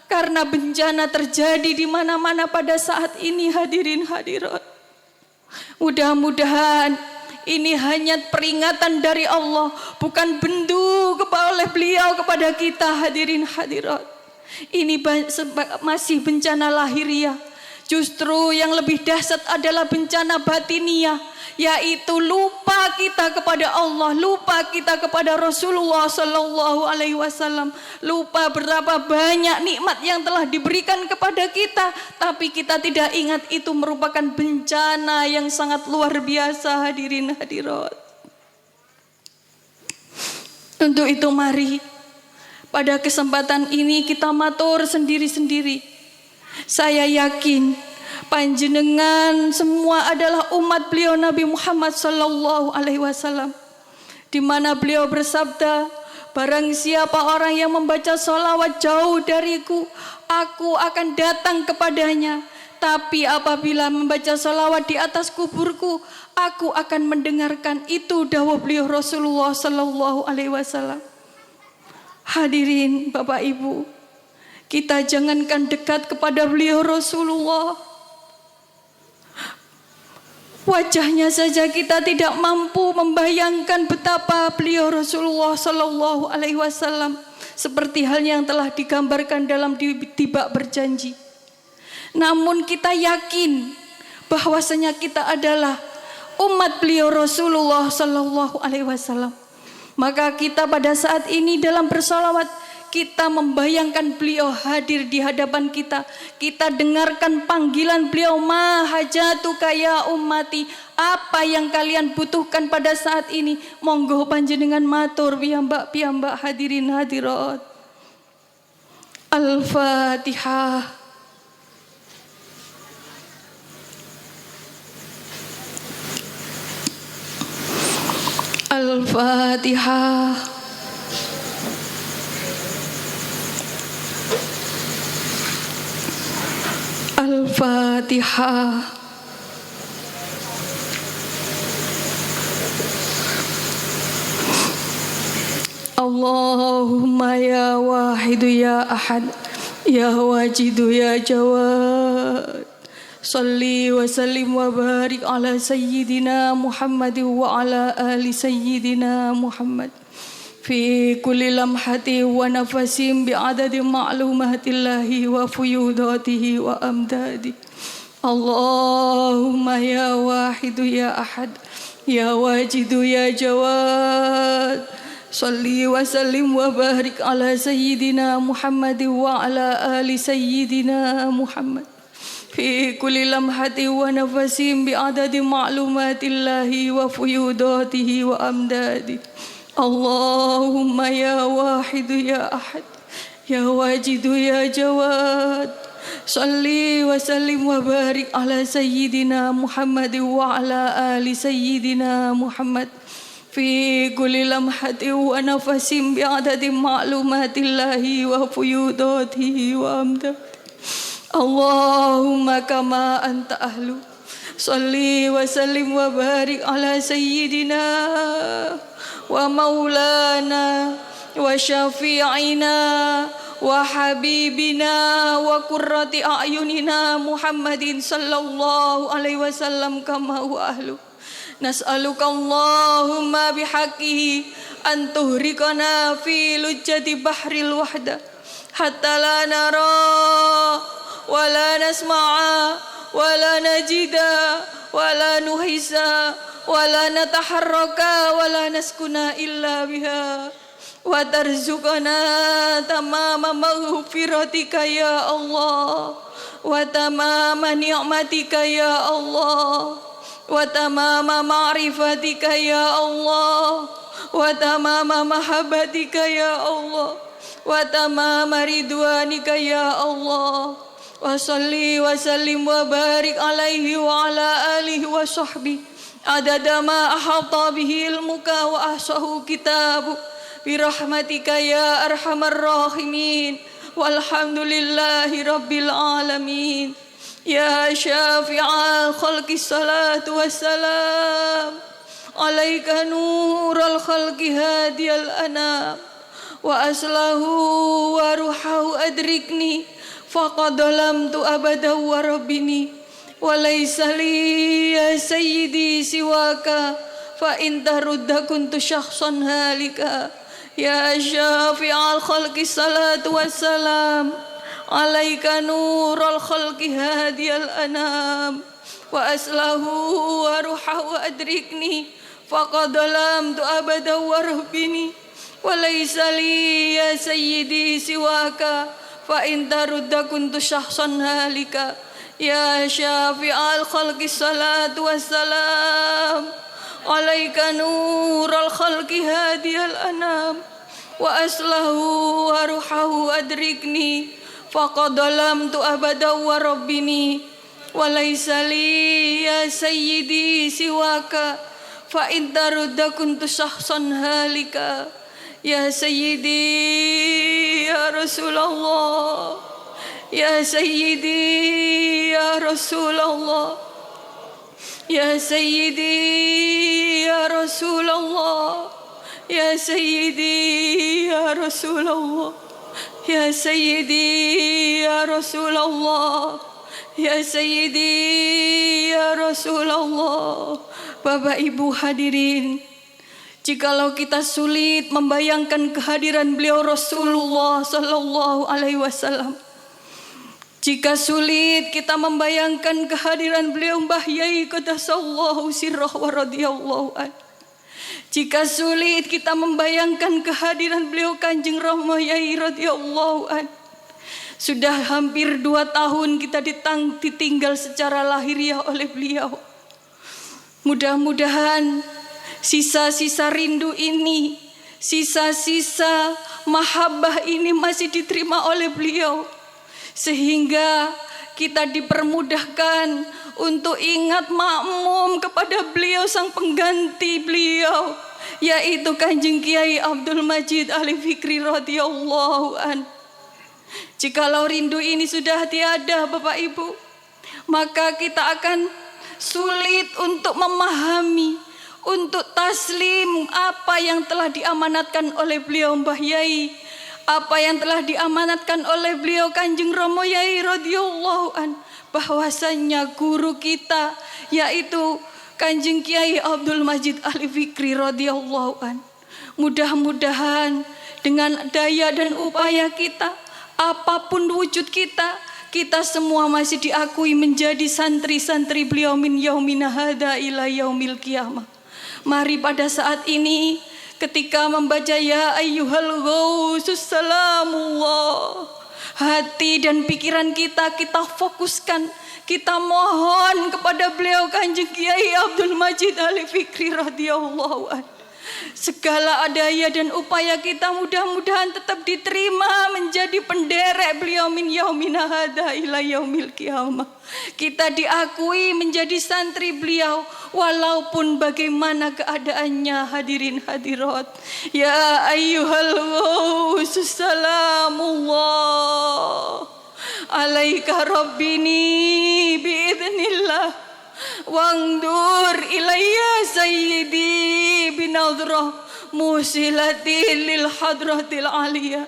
karena bencana terjadi di mana-mana pada saat ini, hadirin hadirat. Mudah-mudahan ini hanya peringatan dari Allah, bukan bendu oleh beliau kepada kita, hadirin hadirat. Ini masih bencana lahiriah. Justru yang lebih dahsyat adalah bencana batiniah, yaitu lupa kita kepada Allah, lupa kita kepada Rasulullah Sallallahu Alaihi Wasallam, lupa berapa banyak nikmat yang telah diberikan kepada kita, tapi kita tidak ingat itu merupakan bencana yang sangat luar biasa, hadirin hadirat. Untuk itu mari pada kesempatan ini kita matur sendiri-sendiri. Saya yakin panjenengan semua adalah umat beliau Nabi Muhammad Sallallahu Alaihi Wasallam, di mana beliau bersabda, barang siapa orang yang membaca sholawat jauh dariku, aku akan datang kepadanya. Tapi apabila membaca sholawat di atas kuburku, aku akan mendengarkan. Itu dawuh beliau Rasulullah Sallallahu Alaihi Wasallam. Hadirin Bapak Ibu, kita jangankan dekat kepada beliau Rasulullah, wajahnya saja kita tidak mampu membayangkan betapa beliau Rasulullah Sallallahu Alaihi Wasallam, seperti halnya yang telah digambarkan dalam Tibak Berjanji. Namun kita yakin bahwasanya kita adalah umat beliau Rasulullah Sallallahu Alaihi Wasallam. Maka kita pada saat ini dalam bersolawat, kita membayangkan beliau hadir di hadapan kita. Kita dengarkan panggilan beliau, ma hajatuka ya ummati. Apa yang kalian butuhkan pada saat ini? Monggo panjenengan matur piyambak hadirin hadirat. Al-Fatihah. Al-Fatihah. Al-Fatihah. Allahumma ya wahidu ya ahad, ya wajidu ya jawad. Salli wa sallim wa barik ala sayyidina Muhammad wa ala ali sayyidina Muhammad fi kulli lamhati wa nafasim bi'adadi ma'lumatillahi wa fuyudatihi wa amdadi. Allahumma ya wahidu ya ahad, ya wajidu ya jawad. Salli wa sallim wa barik ala sayyidina Muhammad wa ala ali sayyidina Muhammad fi kulli lamhati wa nafasim bi'adadi ma'lumatillahi wa fuyudatihi wa amdadi. Allahumma ya wahidu ya ahad, ya wajidu ya jawad. Salli wa sallim wa barik ala sayyidina Muhammad wa ala ali sayyidina Muhammad fi kulli lamhati wa nafasim bi'adadi ma'lumatillahi wa fuyudatihi wa amdadi. Allahumma kama anta ahlu. Salli wa sallim wa barik ala sayyidina wa maulana wa syafi'ina wa habibina wa qurrati a'yunina Muhammadin sallallahu alaihi wasallam kama huwa ahlu. Nas'aluka Allahumma bihaqqihi an tuhrikana fi lujjati bahril wahda hatta la nara wala nasma'a wala najida wala nuhisa wala nataharraka wala naskuna illa biha wa tarzuqana tamama maghfiratika ya Allah wa tamama ni'matika ya Allah wa tamama ma'rifatika ya Allah wa tamama mahabbatika ya Allah wa tamama ridwanika ya Allah. Wa salli wa sallim wa barik alaihi wa ala alihi wa sahbihi adada ma ahata bihi ilmuka wa ahsahu kitabu birahmatika ya arhamar rahimin walhamdulillahi rabbil alamin. Ya syafi'al khalqi salatu wassalam alaika nurul khalqi hadiyal anam wa aslahu wa ruhahu adrikni faqad lam tu abada wa rabbini wa laysa li ya sayyidi siwaka fa in tarudda kuntu syakhsan halika. Ya syafi'al khalqi salatu wassalam alaika nurul khalqi hadiyal anam wa aslahu wa ruhahu adrikni faqad lam tu abada wa rabbini wa laysa li ya sayyidi siwaka fa in tarudda kuntu syakhsan halika. Ya syafi'al khalqi salatu wassalam alaika nurul khalqi hadiyal anam wa aslahu wa ruhahu adrikni faqad lam tu abada wa rabbini wa laysa li ya sayyidi siwaka fa in tarudda kuntu syakhsan halika. Ya sayyidi ya Rasulullah, ya sayyidi ya Rasulullah, ya sayyidi ya Rasulullah, ya sayyidi ya Rasulullah, ya sayyidi ya Rasulullah, ya sayyidi ya Rasulullah. Bapak Ibu hadirin, jikalau kita sulit membayangkan kehadiran beliau Rasulullah sallallahu alaihi wasallam, jika sulit kita membayangkan kehadiran beliau Mbah Yai qaddasallahu sirrah wa radhiyallahu an, Jika sulit kita membayangkan kehadiran beliau Kanjeng Rama Yai radhiyallahu an. Sudah hampir 2 tahun kita ditinggal secara lahiriah oleh beliau. Mudah-mudahan sisa-sisa rindu ini, sisa-sisa mahabbah ini masih diterima oleh beliau. Sehingga kita dipermudahkan untuk ingat makmum kepada beliau sang pengganti beliau, yaitu Kanjeng Kiai Abdul Majid Ali Fikri radhiyallahu an. Jikalau rindu ini sudah tiada Bapak Ibu, maka kita akan sulit untuk memahami, untuk taslim apa yang telah diamanatkan oleh beliau Mbah Yai, apa yang telah diamanatkan oleh beliau Kanjeng Rama Yai radhiyallahu an, bahwasannya guru kita yaitu Kanjeng Kiai Abdul Majid Ali Fikri radhiyallahu an. Mudah-mudahan dengan daya dan upaya kita, apapun wujud kita, kita semua masih diakui menjadi santri-santri beliau min yaumina hadza ila yaumil qiyamah. Mari pada saat ini ketika membaca ya ayyuhal ghausus salamullah, hati dan pikiran kita fokuskan, kita mohon kepada beliau Kanjeng Kiai Abdul Majid Ali Fikri radhiyallahu an. Segala daya dan upaya kita mudah-mudahan tetap diterima menjadi penderek beliau min yaumina hadza ila yaumil qiyamah. Kita diakui menjadi santri beliau walaupun bagaimana keadaannya, hadirin hadirat. Ya ayyuhal ghausus salamullah, alaika rabbini biidznillah, wangdur ilayya sayyidi binadrah musilati lil hadratil aliyah.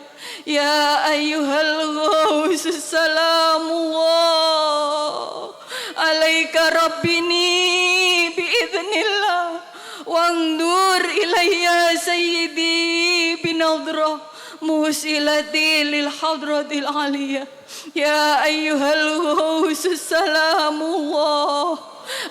Ya ayyuhal ghausus salamullah, alaika rabbini biidznillah, wangdur ilayya sayyidi binadrah musilati lil hadratil aliyah. Ya ayyuhal ghausus salamullah,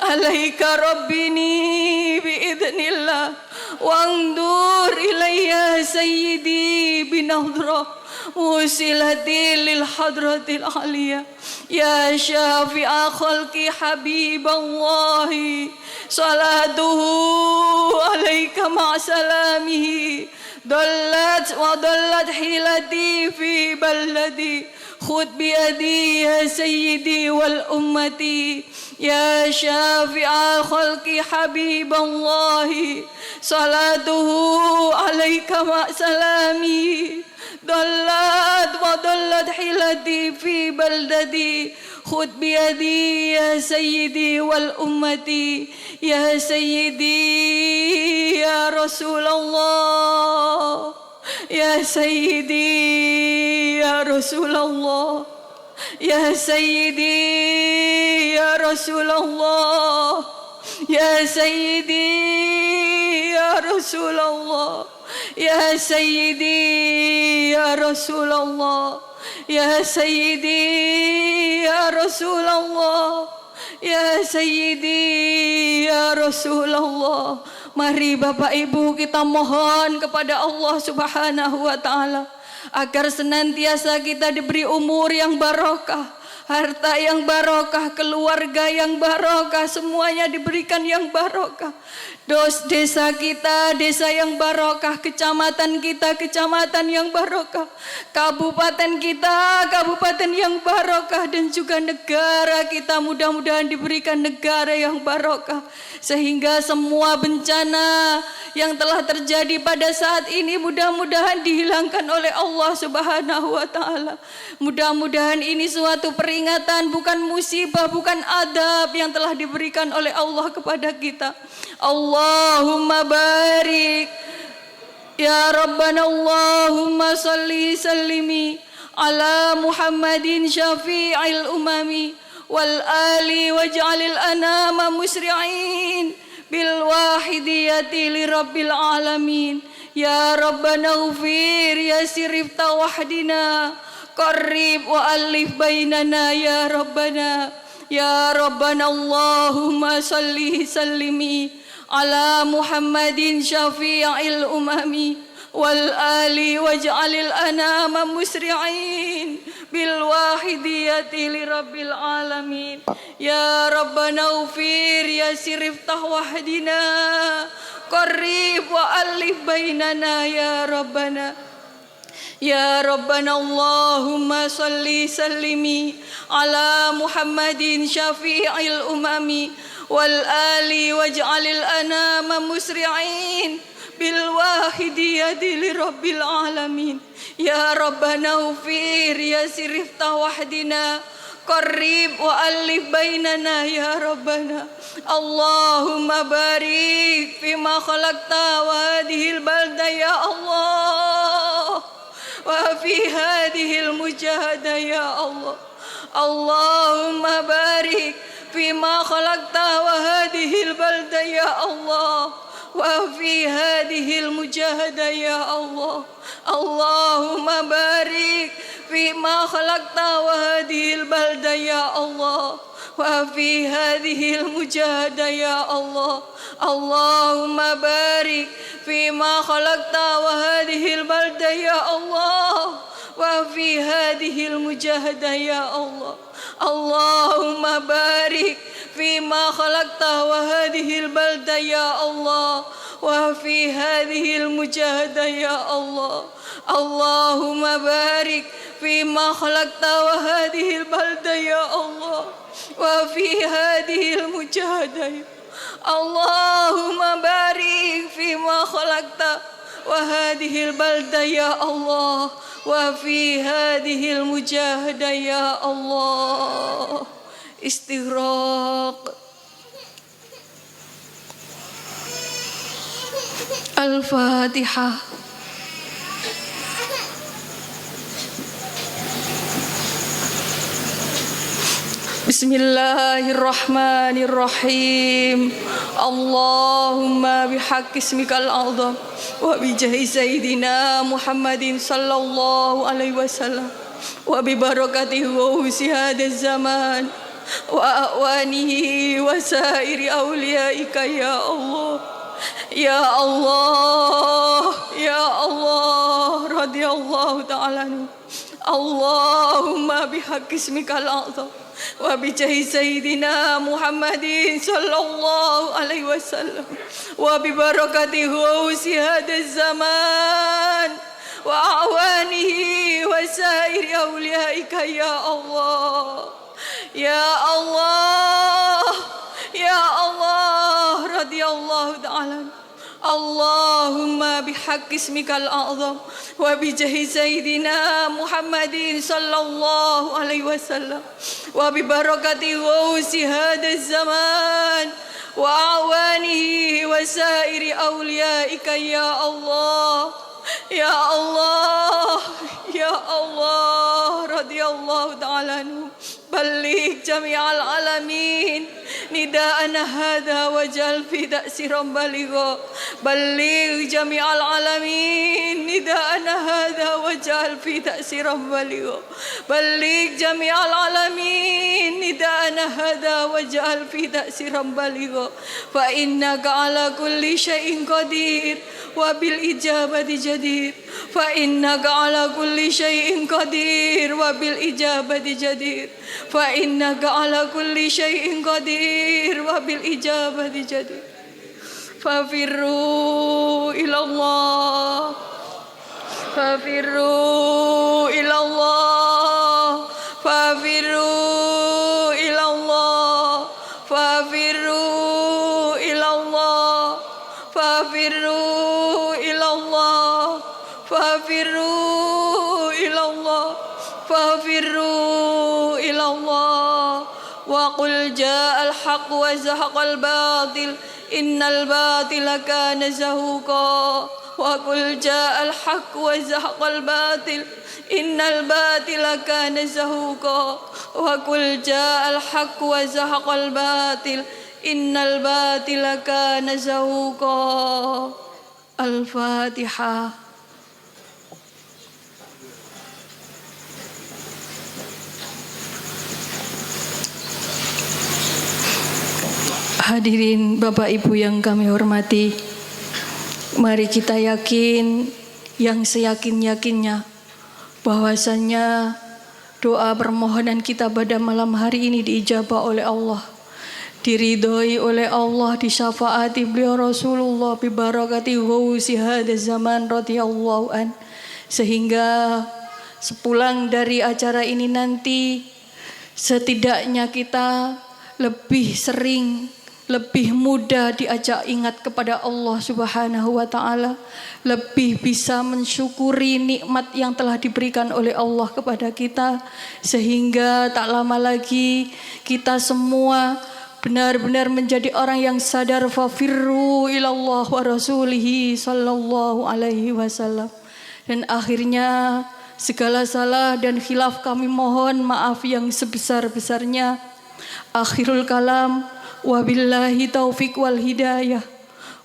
alaika rabbini biidznillah, wangdur ilayya sayyidi binadrah musilati lil hadratil aliyah. Ya syafi'a khalqi habiballahi, salatuhu alaika ma'salamihi, dallat wa dallat hilati fi baladi, khud biyadi ya sayyidi wal ummati. Ya syafi'a khalqi habiballahi, salatuhu alaika ma'salami, dallat wa dallat hilati fi baldadi, khud biyadi ya sayyidi wal ummati. Ya sayyidi ya Rasulullah, ya sayyidi ya Rasulullah, ya sayyidi ya Rasulullah, ya sayyidi ya Rasulullah, ya sayyidi ya Rasulullah, ya sayyidi ya Rasulullah, ya sayyidi ya Rasulullah. Mari Bapak Ibu kita mohon kepada Allah Subhanahu wa taala agar senantiasa kita diberi umur yang barokah, harta yang barokah, keluarga yang barokah, semuanya diberikan yang barokah. Desa kita, desa yang barokah, kecamatan kita, kecamatan yang barokah, kabupaten kita, kabupaten yang barokah, dan juga negara kita mudah-mudahan diberikan negara yang barokah, sehingga semua bencana yang telah terjadi pada saat ini mudah-mudahan dihilangkan oleh Allah Subhanahu wa taala. Mudah-mudahan ini suatu peringatan, bukan musibah, bukan adab yang telah diberikan oleh Allah kepada kita. Allahumma barik ya Rabbana, Allahumma salli sallimi ala Muhammadin syafi'il umami wal ali waj'alil anama musri'in bil wahidiyati li rabbil alamin. Ya Rabbana ghfir ya sirif tawahdina qarrib wa alif bainana ya Rabbana. Ya Rabbana Allahumma salli sallimi على محمد شفيع الأمم والآل واجعل الأنام مسرعين بالواحدية لرب العالمين. يا ربنا اغفر يسر افتح وحدنا قرب وألف بيننا يا ربنا. يا ربنا اللهم صل سلمي على محمد شفيع الأمم والآل واجعل الأنام مسرعين بالواحدية لرب العالمين. يا ربنا اغفر يسر افتح وحدنا قرب وألف بيننا يا ربنا. اللهم بارك فيما خلقت وهذه البلدة يا الله وفي هذه المجاهدة يا الله. اللهم بارك فيما خلقت وهذه البلدة يا الله وفي هذه المجاهدة يا الله. اللهم بارك فيما خلقت وهذه البلدة يا الله وفي هذه المجاهدة يا الله. اللهم بارك فيما خلقت وهذه البلدة يا الله وفي هذه المجاهدة يا الله. اللهم بارك فيما خلقت وهذه البلدة يا الله وفي هذه المجاهدة يا الله. اللهم بارك فيما خلقت وهذه البلدة يا الله وفي هذه المجاهدة. اللهم بارك فيما خلقت وهذه البلدة يا الله وفي هذه المجاهدة يا الله. استغراق. الفاتحة. بسم الله الرحمن الرحيم. اللهم بحق اسمك الأعظم وبجاه سيدنا محمد صلى الله عليه وسلم وببركته ووس هذا الزمان وأعوانه وسائر أوليائك يا الله يا الله يا الله رضي الله تعالى عنه. اللهم بحق اسمك الأعظم وبجاه سيدنا محمد صلى الله عليه وسلم وببركته ووس هذا الزمان وأعوانه وسائر أوليائك يا الله يا الله يا الله رضي الله تعالى عنه. اللهم بحق اسمك الأعظم وبجاه سيدنا محمد صلى الله عليه وسلم وببركة ووس هذا الزمان وأعوانه وسائر أوليائك يا الله يا الله يا الله رضي الله تعالى عنه. بلغ جميع العالمين نداءنا هذا واجعل في تأثيرا بليغا. بلغ جميع العالمين نداءنا هذا واجعل في تأثيرا بليغا. بلغ جميع العالمين نداءنا هذا واجعل في تأثيرا بليغا. فإنك على كل شيء قدير وبالإجابة جدير. فإنك على كل شيء قدير وبالإجابة جدير. فإنك على كل شيء قدير وبالإجابة جدير. ففروا إلى الله ففروا إلى الله ففروا إلى الله ففروا إلى الله ففروا إلى الله ففروا إلى الله ففروا إلى الله. وقل جاء الحق وزهق الباطل إن الباطل كان زهوقا. وقل جاء الحق وزهق الباطل إن الباطل كان زهوقا. وقل جاء الحق وزهق الباطل إن الباطل كان زهوقا. الفاتحة. Hadirin Bapak Ibu yang kami hormati, mari kita yakin yang seyakin-yakinnya bahwasannya doa permohonan kita pada malam hari ini diijabah oleh Allah, diridhoi oleh Allah, disyafaati beliau Rasulullah bi barakati ghausi hadzal zaman radhiyallahu an, sehingga sepulang dari acara ini nanti setidaknya kita lebih sering, lebih mudah diajak ingat kepada Allah Subhanahu wa taala, lebih bisa mensyukuri nikmat yang telah diberikan oleh Allah kepada kita, sehingga tak lama lagi kita semua benar-benar menjadi orang yang sadar, fafirru ilallah wa rasulihi sallallahu alaihi wasallam. Dan akhirnya segala salah dan khilaf kami mohon maaf yang sebesar-besarnya. Akhirul kalam, wabillahi taufiq wal hidayah,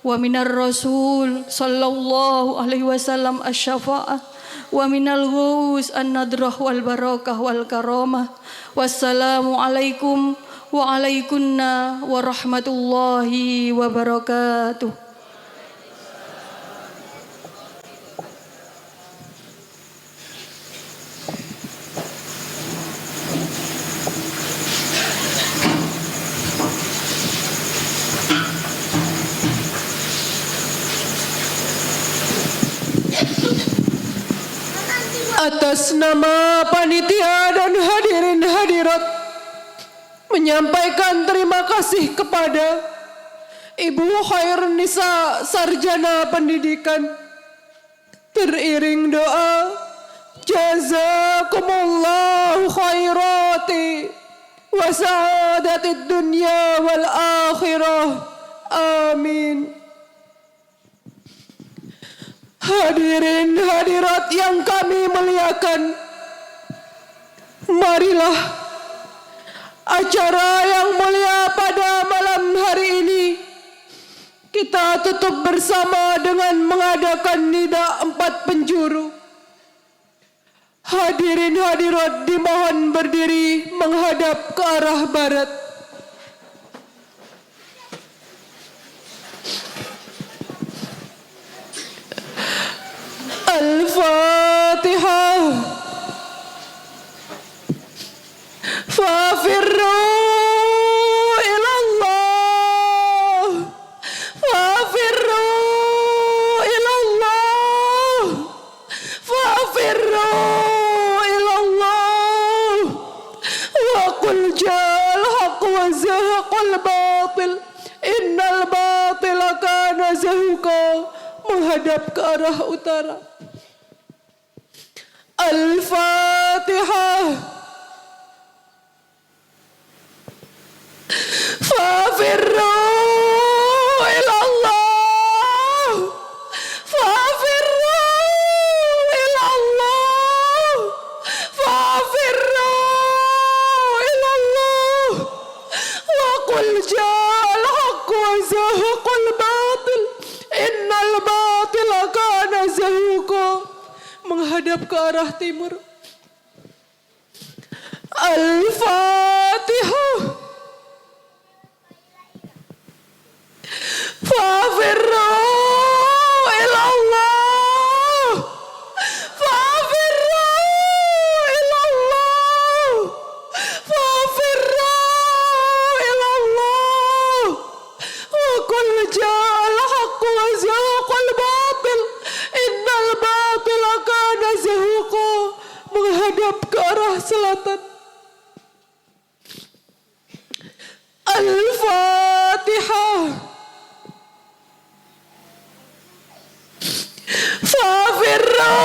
wa minar rasul sallallahu alaihi wasallam asy-syafa'ah, wa minal ghaus an-nadrah wal barakah wal karamah. Wassalamu alaikum wa alaikunna warahmatullahi wabarakatuh. Atas nama panitia dan hadirin hadirat, menyampaikan terima kasih kepada Ibu Khairunisa Sarjana Pendidikan, teriring doa jazakumullahu khairati wa sa'adatid dunya wal akhirah, amin. Hadirin hadirat yang kami muliakan, marilah acara yang mulia pada malam hari ini kita tutup bersama dengan mengadakan nida 4 penjuru. Hadirin hadirat dimohon berdiri menghadap ke arah barat. Al-Fatihah. Fafirru ilallah, fafirru ilallah, fafirru ilallah. Wa qul ja'al haqq wa zahaqal batil, innal batila kana zahuqa. Menghadap ke arah utara. Al-Fatihah. Fafirru ilallah, fafirru ilallah, fafirru ilallah. Wa qul ja'al haqq wa zahaqal batil, innal batila kana zahuqa. Menghadap ke arah timur. Al-Fatihah. Fafirru ilallah, fafirru ilallah, fafirru ilallah. Wa qul ja'al haqq wa zahaqal batil, innal batila kana zahuqa. Menghadap ke arah selatan. Al-Fatihah. Fafirru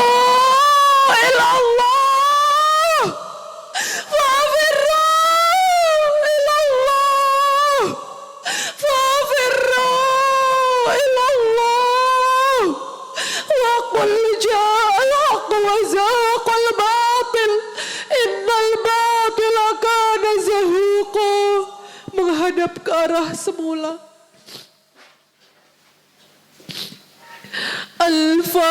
ilallah, fafirru ilallah, fafirru ilallah. Wa qul ja'al haqq wa zahaqal batil, innal batila kana zahuqa. Menghadap ke arah semula. Al-Fatihah.